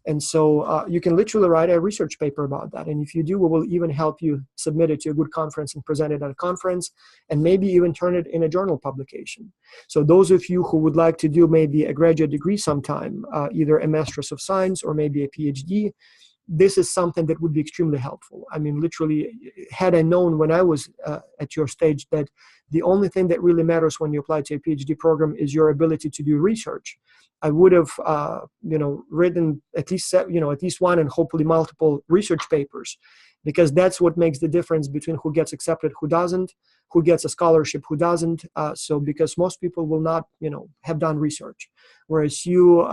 And so you can literally write a research paper about that. And if you do, we will even help you submit it to a good conference and present it at a conference, and maybe even turn it in a journal publication. So those of you who would like to do maybe a graduate degree sometime, either a Master's of Science or maybe a PhD, this is something that would be extremely helpful. I mean, literally, had I known when I was at your stage that the only thing that really matters when you apply to a PhD program is your ability to do research, I would have, written at least one and hopefully multiple research papers, because that's what makes the difference between who gets accepted, who doesn't, who gets a scholarship, who doesn't. So because most people will not, have done research, whereas you,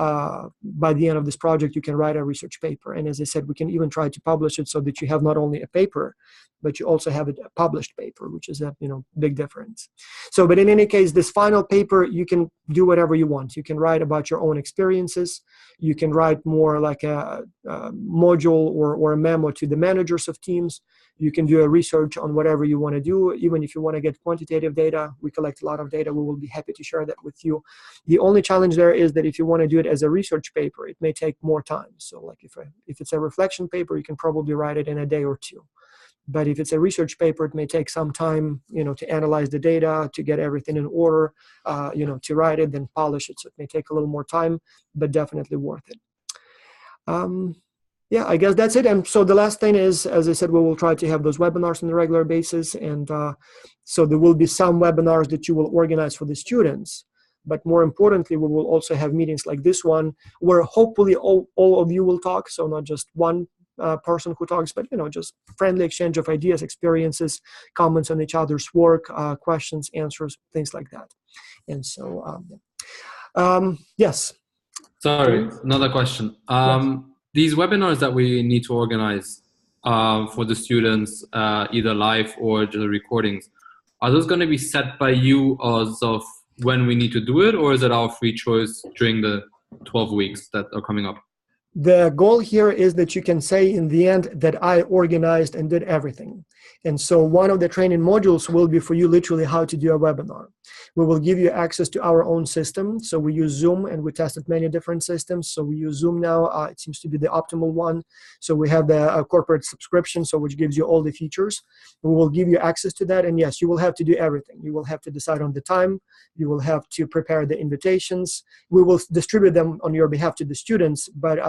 by the end of this project, you can write a research paper. And as I said, we can even try to publish it so that you have not only a paper, but you also have a published paper, which is a big difference. So, but in any case, this final paper, you can do whatever you want. You can write about your own experiences. You can write more like a module or a memo to the managers of teams. You can do a research on whatever you want to do. Even if you want to get quantitative data, we collect a lot of data. We will be happy to share that with you. The only challenge there is that if you want to do it as a research paper, it may take more time. So like if it's a reflection paper, you can probably write it in a day or two. But if it's a research paper, it may take some time, to analyze the data, to get everything in order, to write it, then polish it. So it may take a little more time, but definitely worth it. Yeah, I guess that's it. And so the last thing is, as I said, we will try to have those webinars on a regular basis. And so there will be some webinars that you will organize for the students. But more importantly, we will also have meetings like this one, where hopefully all of you will talk. So not just one person who talks, but just friendly exchange of ideas, experiences, comments on each other's work, questions, answers, things like that. And so, yes. Sorry, another question. Yes. These webinars that we need to organize for the students, either live or the recordings, are those going to be set by you as of when we need to do it, or is it our free choice during the 12 weeks that are coming up? The goal here is that you can say in the end that I organized and did everything. And so one of the training modules will be for you literally how to do a webinar. We will give you access to our own system. So we use Zoom, and we tested many different systems. So we use Zoom now. It seems to be the optimal one. So we have the corporate subscription, so which gives you all the features. We will give you access to that. And yes, you will have to do everything. You will have to decide on the time. You will have to prepare the invitations. We will distribute them on your behalf to the students, but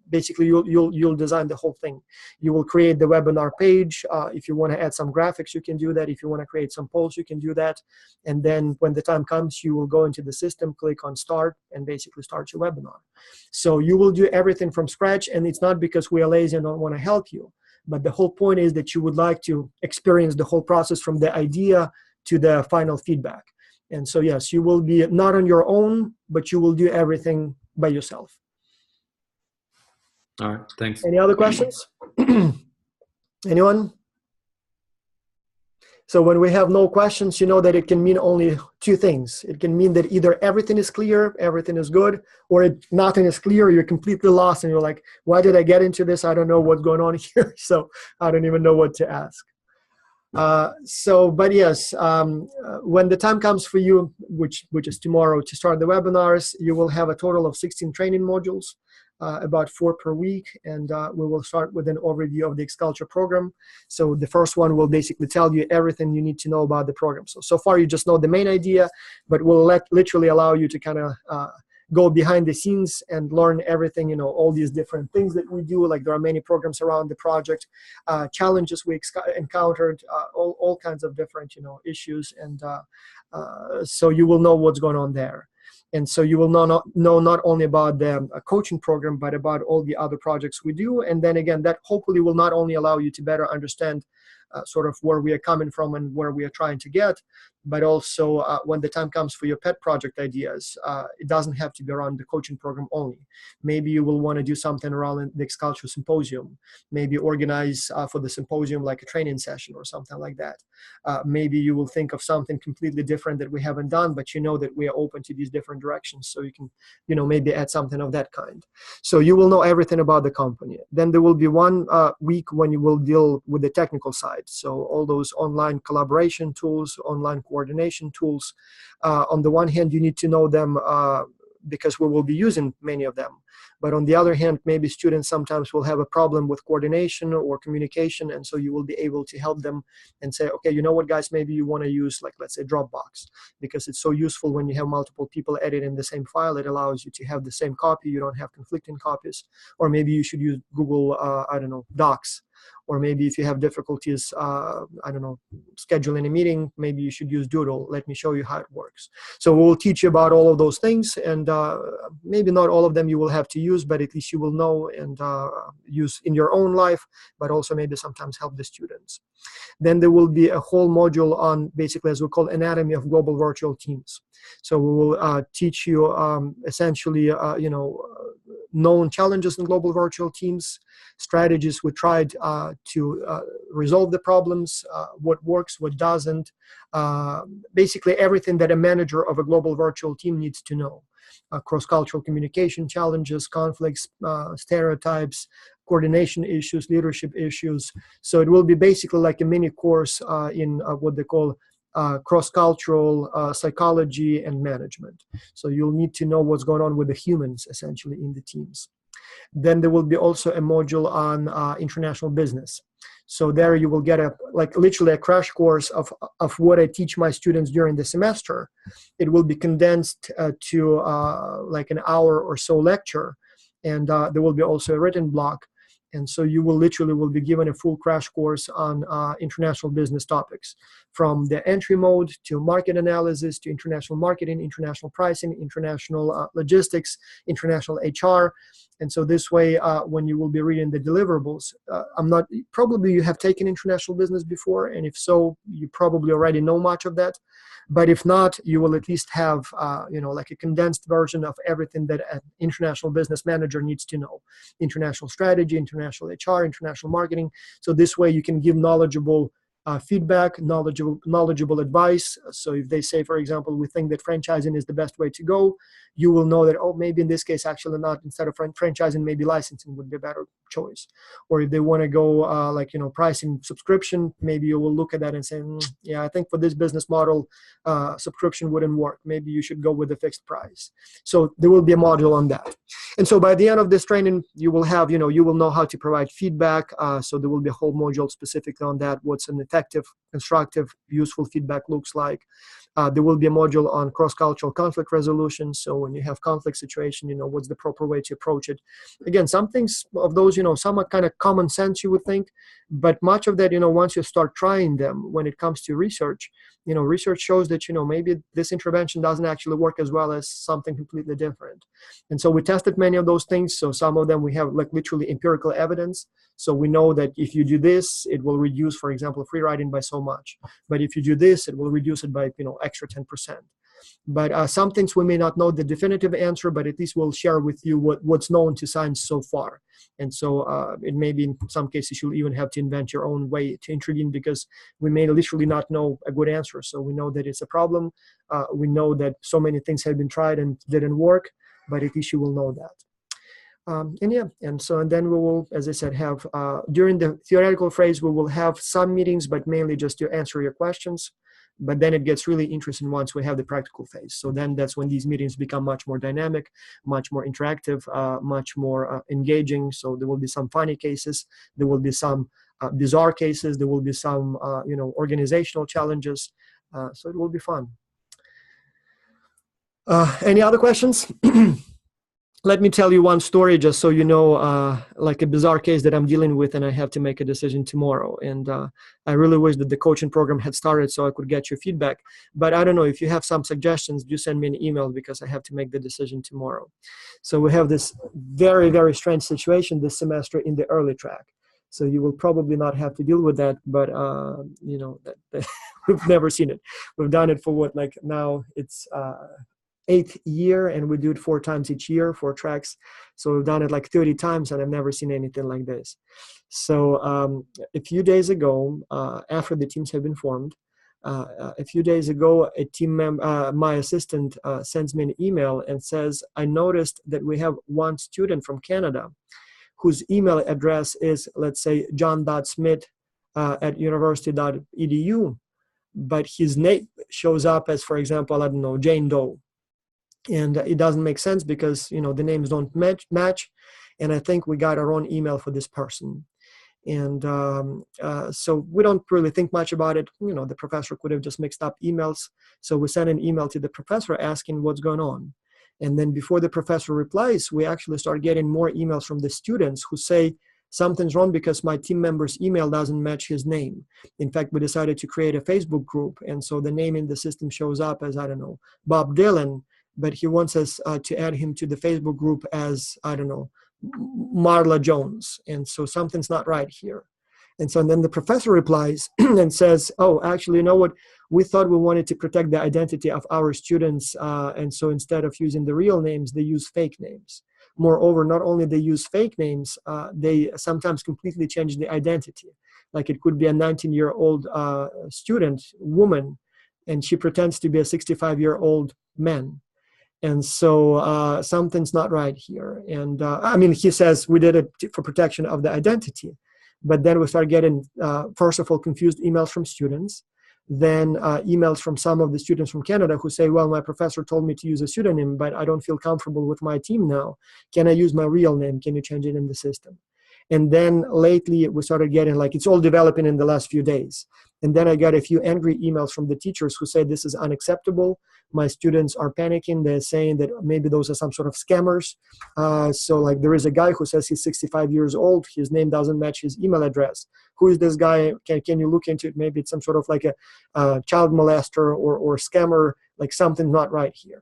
basically you'll design the whole thing. You will create the webinar page. If you want to add some graphics, you can do that. If you want to create some polls, you can do that. And then when the time comes, you will go into the system, click on start, and basically start your webinar. So you will do everything from scratch, and it's not because we are lazy and don't want to help you, but the whole point is that you would like to experience the whole process from the idea to the final feedback. And so yes, you will be not on your own, but you will do everything by yourself. All right, thanks. Any other questions? Anyone? So when we have no questions, you know that it can mean only two things. It can mean that either everything is clear, everything is good, or nothing is clear, you're completely lost, and you're like, why did I get into this? I don't know what's going on here, so I don't even know what to ask. But yes, when the time comes for you, which is tomorrow, to start the webinars, you will have a total of 16 training modules, about 4 per week, and we will start with an overview of the X-Culture program. So the first one will basically tell you everything you need to know about the program. So far you just know the main idea, but we'll literally allow you to kind of go behind the scenes and learn everything, all these different things that we do. Like there are many programs around the project, challenges we encountered, all kinds of different, issues. And so you will know what's going on there. And so you will know not only about the coaching program, but about all the other projects we do. And then again, that hopefully will not only allow you to better understand sort of where we are coming from and where we are trying to get. But also when the time comes for your pet project ideas, it doesn't have to be around the coaching program only. Maybe you will want to do something around the X-Culture Symposium, maybe organize for the symposium like a training session or something like that. Maybe you will think of something completely different that we haven't done, but you know that we are open to these different directions, so you can, you know, maybe add something of that kind. So you will know everything about the company. Then there will be one week when you will deal with the technical side. So all those online collaboration tools, online coordination tools. On the one hand, you need to know them because we will be using many of them. But on the other hand, maybe students sometimes will have a problem with coordination or communication, and so you will be able to help them and say, okay, you know what, guys, maybe you want to use, like, let's say Dropbox, because it's so useful when you have multiple people editing the same file. It allows you to have the same copy. You don't have conflicting copies. Or maybe you should use Google, I don't know, Docs. Or maybe if you have difficulties, I don't know, scheduling a meeting, maybe you should use Doodle. Let me show you how it works. So we'll teach you about all of those things, and maybe not all of them you will have to use, but at least you will know and use in your own life, but also maybe sometimes help the students. Then there will be a whole module on basically, as we call, anatomy of global virtual teams. So we will teach you essentially, you know, known challenges in global virtual teams, strategies we tried to resolve the problems, what works, what doesn't, basically everything that a manager of a global virtual team needs to know. Cross-cultural communication challenges, conflicts, stereotypes, coordination issues, leadership issues. So it will be basically like a mini course in what they call cross-cultural psychology and management. So you'll need to know what's going on with the humans, essentially, in the teams. Then there will be also a module on international business. So there you will get like literally a crash course of what I teach my students during the semester. It will be condensed to like an hour or so lecture, and there will be also a written block. And so you will literally will be given a full crash course on international business topics, from the entry mode to market analysis to international marketing, international pricing, international logistics, international HR. And so this way, when you will be reading the deliverables, probably you have taken international business before, and if so, you probably already know much of that. But if not, you will at least have, you know, like a condensed version of everything that an international business manager needs to know: international strategy, international HR, international marketing. So this way, you can give knowledgeable feedback, knowledgeable advice. So if they say, for example, we think that franchising is the best way to go, you will know that, oh, maybe in this case, actually not. Instead of franchising, maybe licensing would be a better choice. Or if they want to go like, you know, pricing subscription, maybe you will look at that and say, yeah, I think for this business model, subscription wouldn't work. Maybe you should go with a fixed price. So there will be a module on that. And so by the end of this training, you will have, you know, you will know how to provide feedback. So there will be a whole module specifically on that, what's an effective, constructive, useful feedback looks like. There will be a module on cross-cultural conflict resolution. So when you have conflict situation, you know, what's the proper way to approach it? Again, some things of those, you know, somewhat kind of common sense, you would think, but much of that, you know, once you start trying them, when it comes to research, you know, research shows that, you know, maybe this intervention doesn't actually work as well as something completely different. And so we tested many of those things. So some of them we have like literally empirical evidence. So we know that if you do this, it will reduce, for example, free riding by so much. But if you do this, it will reduce it by, you know, extra 10%. But some things we may not know the definitive answer, but at least we'll share with you what's known to science so far. And so it may be in some cases you'll even have to invent your own way to intervene, because we may literally not know a good answer. So we know that it's a problem. We know that so many things have been tried and didn't work, but at least you will know that. And yeah, and then we will, as I said, have during the theoretical phase, we will have some meetings, but mainly just to answer your questions. But then it gets really interesting once we have the practical phase. So then that's when these meetings become much more dynamic, much more interactive, much more engaging. So there will be some funny cases. There will be some bizarre cases. There will be some, you know, organizational challenges. So it will be fun. Any other questions? Let me tell you one story just so you know, like a bizarre case that I'm dealing with and I have to make a decision tomorrow. And I really wish that the coaching program had started so I could get your feedback. But I don't know, if you have some suggestions, do send me an email because I have to make the decision tomorrow. So we have this very, very strange situation this semester in the early track. So you will probably not have to deal with that, but we've never seen it. We've done it for what, like now it's 8th year, and we do it 4 times each year, 4 tracks. So we've done it like 30 times, and I've never seen anything like this. So a few days ago, after the teams have been formed, a few days ago, a team member, my assistant, sends me an email and says, I noticed that we have one student from Canada whose email address is, let's say, john.smith at university.edu, but his name shows up as, for example, I don't know, Jane Doe. And it doesn't make sense because, the names don't match. And I think we got our own email for this person. And so we don't really think much about it. The professor could have just mixed up emails. So we sent an email to the professor asking what's going on. And then before the professor replies, we actually start getting more emails from the students who say, something's wrong because my team member's email doesn't match his name. In fact, we decided to create a Facebook group. And so the name in the system shows up as, I don't know, Bob Dylan, but he wants us to add him to the Facebook group as, I don't know, Marla Jones. And so something's not right here. And so then the professor replies and says, oh, actually, you know what? We thought we wanted to protect the identity of our students. And so instead of using the real names, they use fake names. Moreover, not only they use fake names, they sometimes completely change the identity. Like it could be a 19-year-old student, woman, and she pretends to be a 65-year-old man. And so something's not right here. And he says we did it for protection of the identity. But then we start getting, first of all, confused emails from students, then emails from some of the students from Canada who say, well, my professor told me to use a pseudonym, but I don't feel comfortable with my team now. Can I use my real name? Can you change it in the system? And then lately we started getting, like, it's all developing in the last few days. And then I got a few angry emails from the teachers who say this is unacceptable. My students are panicking. They're saying that maybe those are some sort of scammers. So like there is a guy who says he's 65 years old. His name doesn't match his email address. Who is this guy? Can you look into it? Maybe it's some sort of like a child molester or scammer, like something not right here.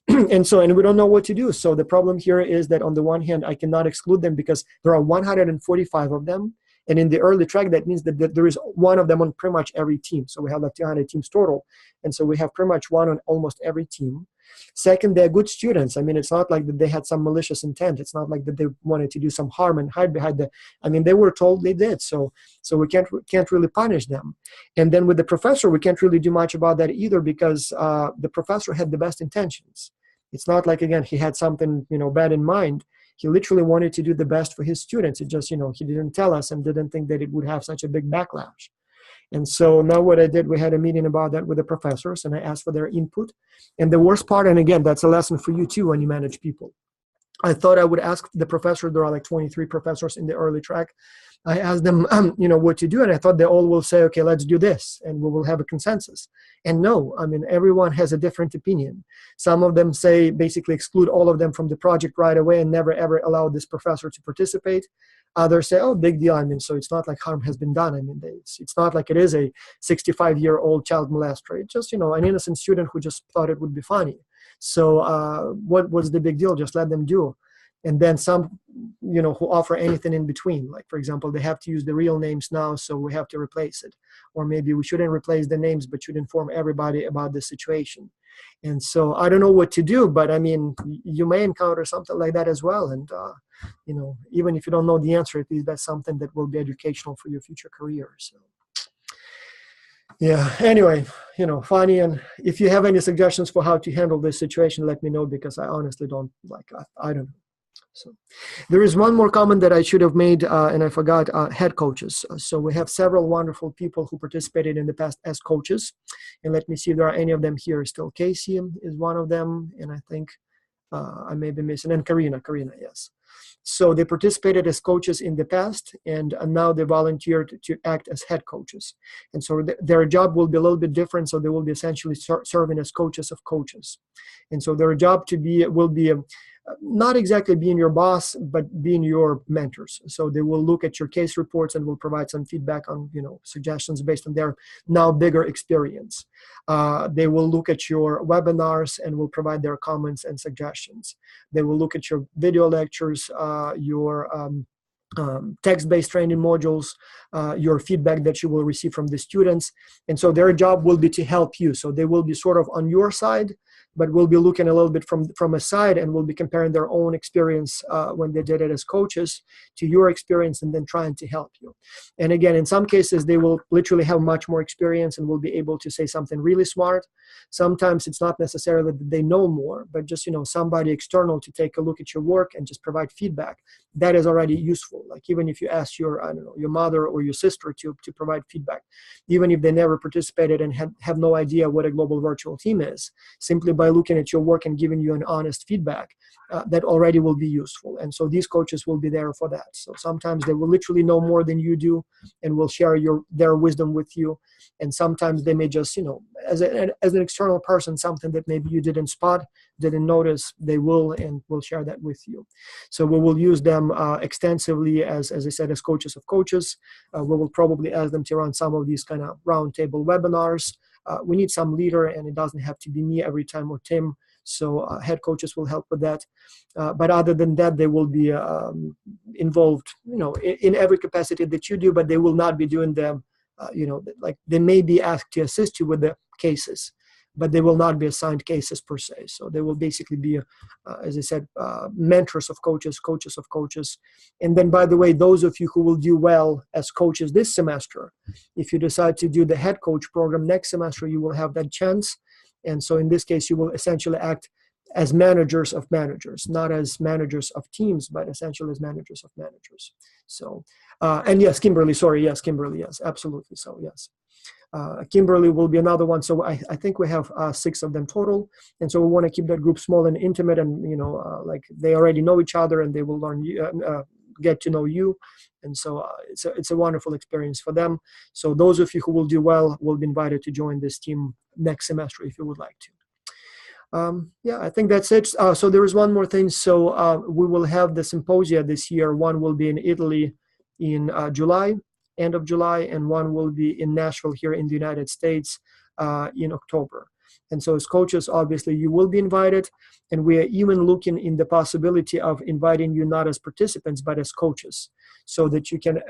And we don't know what to do. So the problem here is that on the one hand, I cannot exclude them because there are 145 of them. And in the early track, that means that there is one of them on pretty much every team. So we have like 200 teams total. And so we have pretty much one on almost every team. Second, they're good students. I mean, it's not like that they had some malicious intent. It's not like that they wanted to do some harm and hide behind they were told they did. So we can't really punish them. And then with the professor, we can't really do much about that either because the professor had the best intentions. It's not like, again, he had something, bad in mind. He literally wanted to do the best for his students. It just, he didn't tell us and didn't think that it would have such a big backlash. And so now what I did, we had a meeting about that with the professors and I asked for their input. And the worst part, and again, that's a lesson for you too when you manage people. I thought I would ask the professor, there are like 23 professors in the early track. I asked them, what to do. And I thought they all will say, okay, let's do this. And we will have a consensus. And no, everyone has a different opinion. Some of them say basically exclude all of them from the project right away and never, ever allow this professor to participate. Others say, oh, big deal. So it's not like harm has been done. It's not like it is a 65-year-old child molester. It's just, an innocent student who just thought it would be funny. So what was the big deal? Just let them do. And then some, who offer anything in between. Like, for example, they have to use the real names now, so we have to replace it. Or maybe we shouldn't replace the names, but should inform everybody about the situation. And so I don't know what to do, but you may encounter something like that as well. And, even if you don't know the answer, at least that's something that will be educational for your future career. So. Yeah, anyway, funny. And if you have any suggestions for how to handle this situation, let me know because I honestly don't I don't know. So there is one more comment that I should have made and I forgot, head coaches. So we have several wonderful people who participated in the past as coaches. And let me see if there are any of them here still. Casey is one of them. And I think I may be missing. And Karina, yes. So they participated as coaches in the past, and now they volunteered to act as head coaches. And so their job will be a little bit different. So they will be essentially serving as coaches of coaches. And so their job will be not exactly being your boss, but being your mentors. So they will look at your case reports and will provide some feedback on, suggestions based on their now bigger experience. They will look at your webinars and will provide their comments and suggestions. They will look at your video lectures, your text-based training modules, your feedback that you will receive from the students. And so their job will be to help you. So they will be sort of on your side, but we'll be looking a little bit from a side, and we'll be comparing their own experience when they did it as coaches to your experience, and then trying to help you. And again, in some cases, they will literally have much more experience and will be able to say something really smart. Sometimes it's not necessarily that they know more, but just, somebody external to take a look at your work and just provide feedback. That is already useful. Like even if you ask your mother or your sister to provide feedback, even if they never participated and have no idea what a global virtual team is, simply by looking at your work and giving you an honest feedback, that already will be useful. And so these coaches will be there for that. So sometimes they will literally know more than you do and will share their wisdom with you. And sometimes they may just, as an external person, something that maybe you didn't spot, didn't notice, they will share that with you. So we will use them extensively as I said, as coaches of coaches. We will probably ask them to run some of these kind of roundtable webinars. We need some leader, and it doesn't have to be me every time or Tim. So head coaches will help with that. But other than that, they will be involved, in every capacity that you do, but they will not be doing them, like they may be asked to assist you with the cases, but they will not be assigned cases per se. So they will basically be, as I said, mentors of coaches, coaches of coaches. And then, by the way, those of you who will do well as coaches this semester, if you decide to do the head coach program next semester, you will have that chance. And so in this case, you will essentially act as managers of managers, not as managers of teams, but essentially as managers of managers. So, and yes, Kimberly, yes, absolutely. So yes. Kimberly will be another one. So I think we have 6 of them total. And so we want to keep that group small and intimate, and, like they already know each other and they will learn, get to know you. And so it's a wonderful experience for them. So those of you who will do well will be invited to join this team next semester if you would like to. Yeah, I think that's it. So there is one more thing. So we will have the symposia this year. One will be in Italy in July, end of July, and one will be in Nashville here in the United States in October. And so as coaches, obviously, you will be invited. And we are even looking in the possibility of inviting you not as participants, but as coaches, so that you can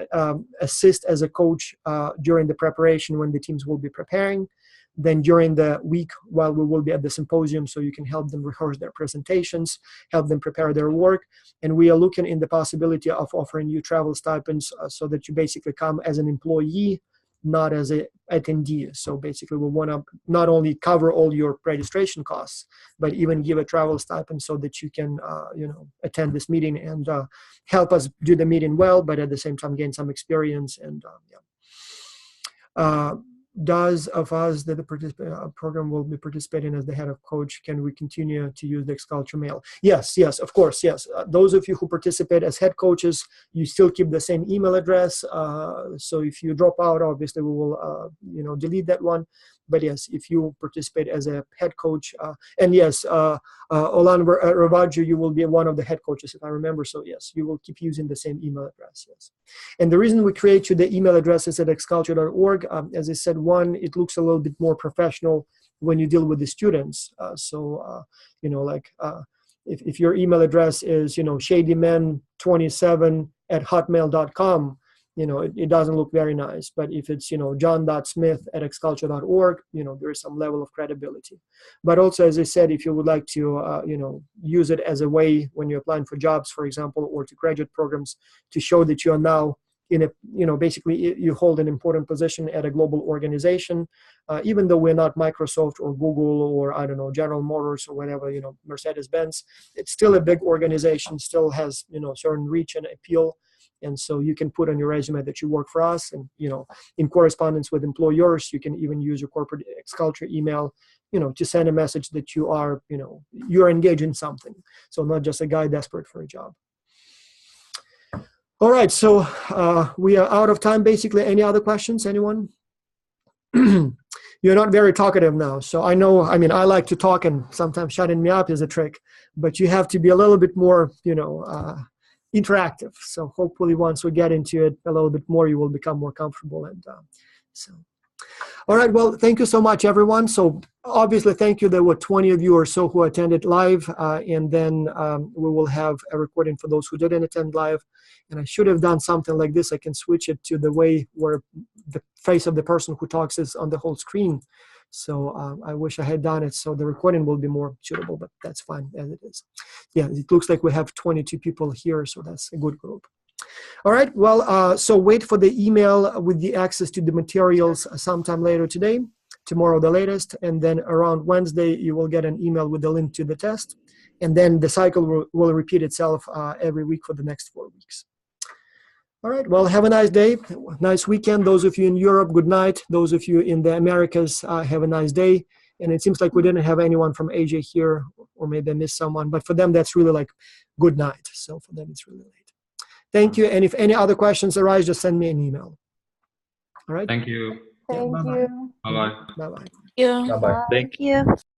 assist as a coach during the preparation when the teams will be preparing. Then during the week while we will be at the symposium, so you can help them rehearse their presentations, help them prepare their work. And we are looking in the possibility of offering you travel stipends so that you basically come as an employee, not as an attendee. So basically we want to not only cover all your registration costs, but even give a travel stipend so that you can, attend this meeting and help us do the meeting well, but at the same time gain some experience. And Does of us that the program will be participating as the head of coach, can we continue to use the X-Culture mail? Yes, of course, yes. Those of you who participate as head coaches, you still keep the same email address. So if you drop out, obviously we will, delete that one. But yes, if you participate as a head coach, and yes, Olan Ravaju, you will be one of the head coaches, if I remember. So yes, you will keep using the same email address, yes. And the reason we create you the email address is at xculture.org. As I said, one, it looks a little bit more professional when you deal with the students. If your email address is, shadyman27@hotmail.com, it doesn't look very nice. But if it's, john.smith@xculture.org, there is some level of credibility. But also, as I said, if you would like to, use it as a way when you're applying for jobs, for example, or to graduate programs, to show that you are now in a, basically you hold an important position at a global organization, even though we're not Microsoft or Google or, I don't know, General Motors or whatever, Mercedes-Benz, it's still a big organization, still has, certain reach and appeal. And so you can put on your resume that you work for us, and, in correspondence with employers, you can even use your corporate X-Culture email, to send a message that you are, you're engaged in something. So not just a guy desperate for a job. All right, so we are out of time, basically. Any other questions, anyone? You're not very talkative now. So I know, I like to talk, and sometimes shutting me up is a trick, but you have to be a little bit more, interactive. So hopefully once we get into it a little bit more, you will become more comfortable. And so All right. Well, thank you so much, everyone. So obviously, thank you. There were 20 of you or so who attended live, and then we will have a recording for those who didn't attend live. And I should have done something like this. I can switch it to the way where the face of the person who talks is on the whole screen. So I wish I had done it, so the recording will be more suitable, but that's fine as it is. Yeah, it looks like we have 22 people here, so that's a good group. All right, well, so wait for the email with the access to the materials sometime later today, tomorrow the latest, and then around Wednesday you will get an email with the link to the test, and then the cycle will repeat itself every week for the next 4 weeks. All right, well, have a nice day, nice weekend. Those of you in Europe, good night. Those of you in the Americas, have a nice day. And it seems like we didn't have anyone from Asia here, or maybe I missed someone, but for them, that's really like good night. So for them, it's really late. Thank you. And if any other questions arise, just send me an email. All right. Thank you. Thank bye-bye. you. Bye-bye. Bye-bye. Yeah. Bye-bye. Thank you.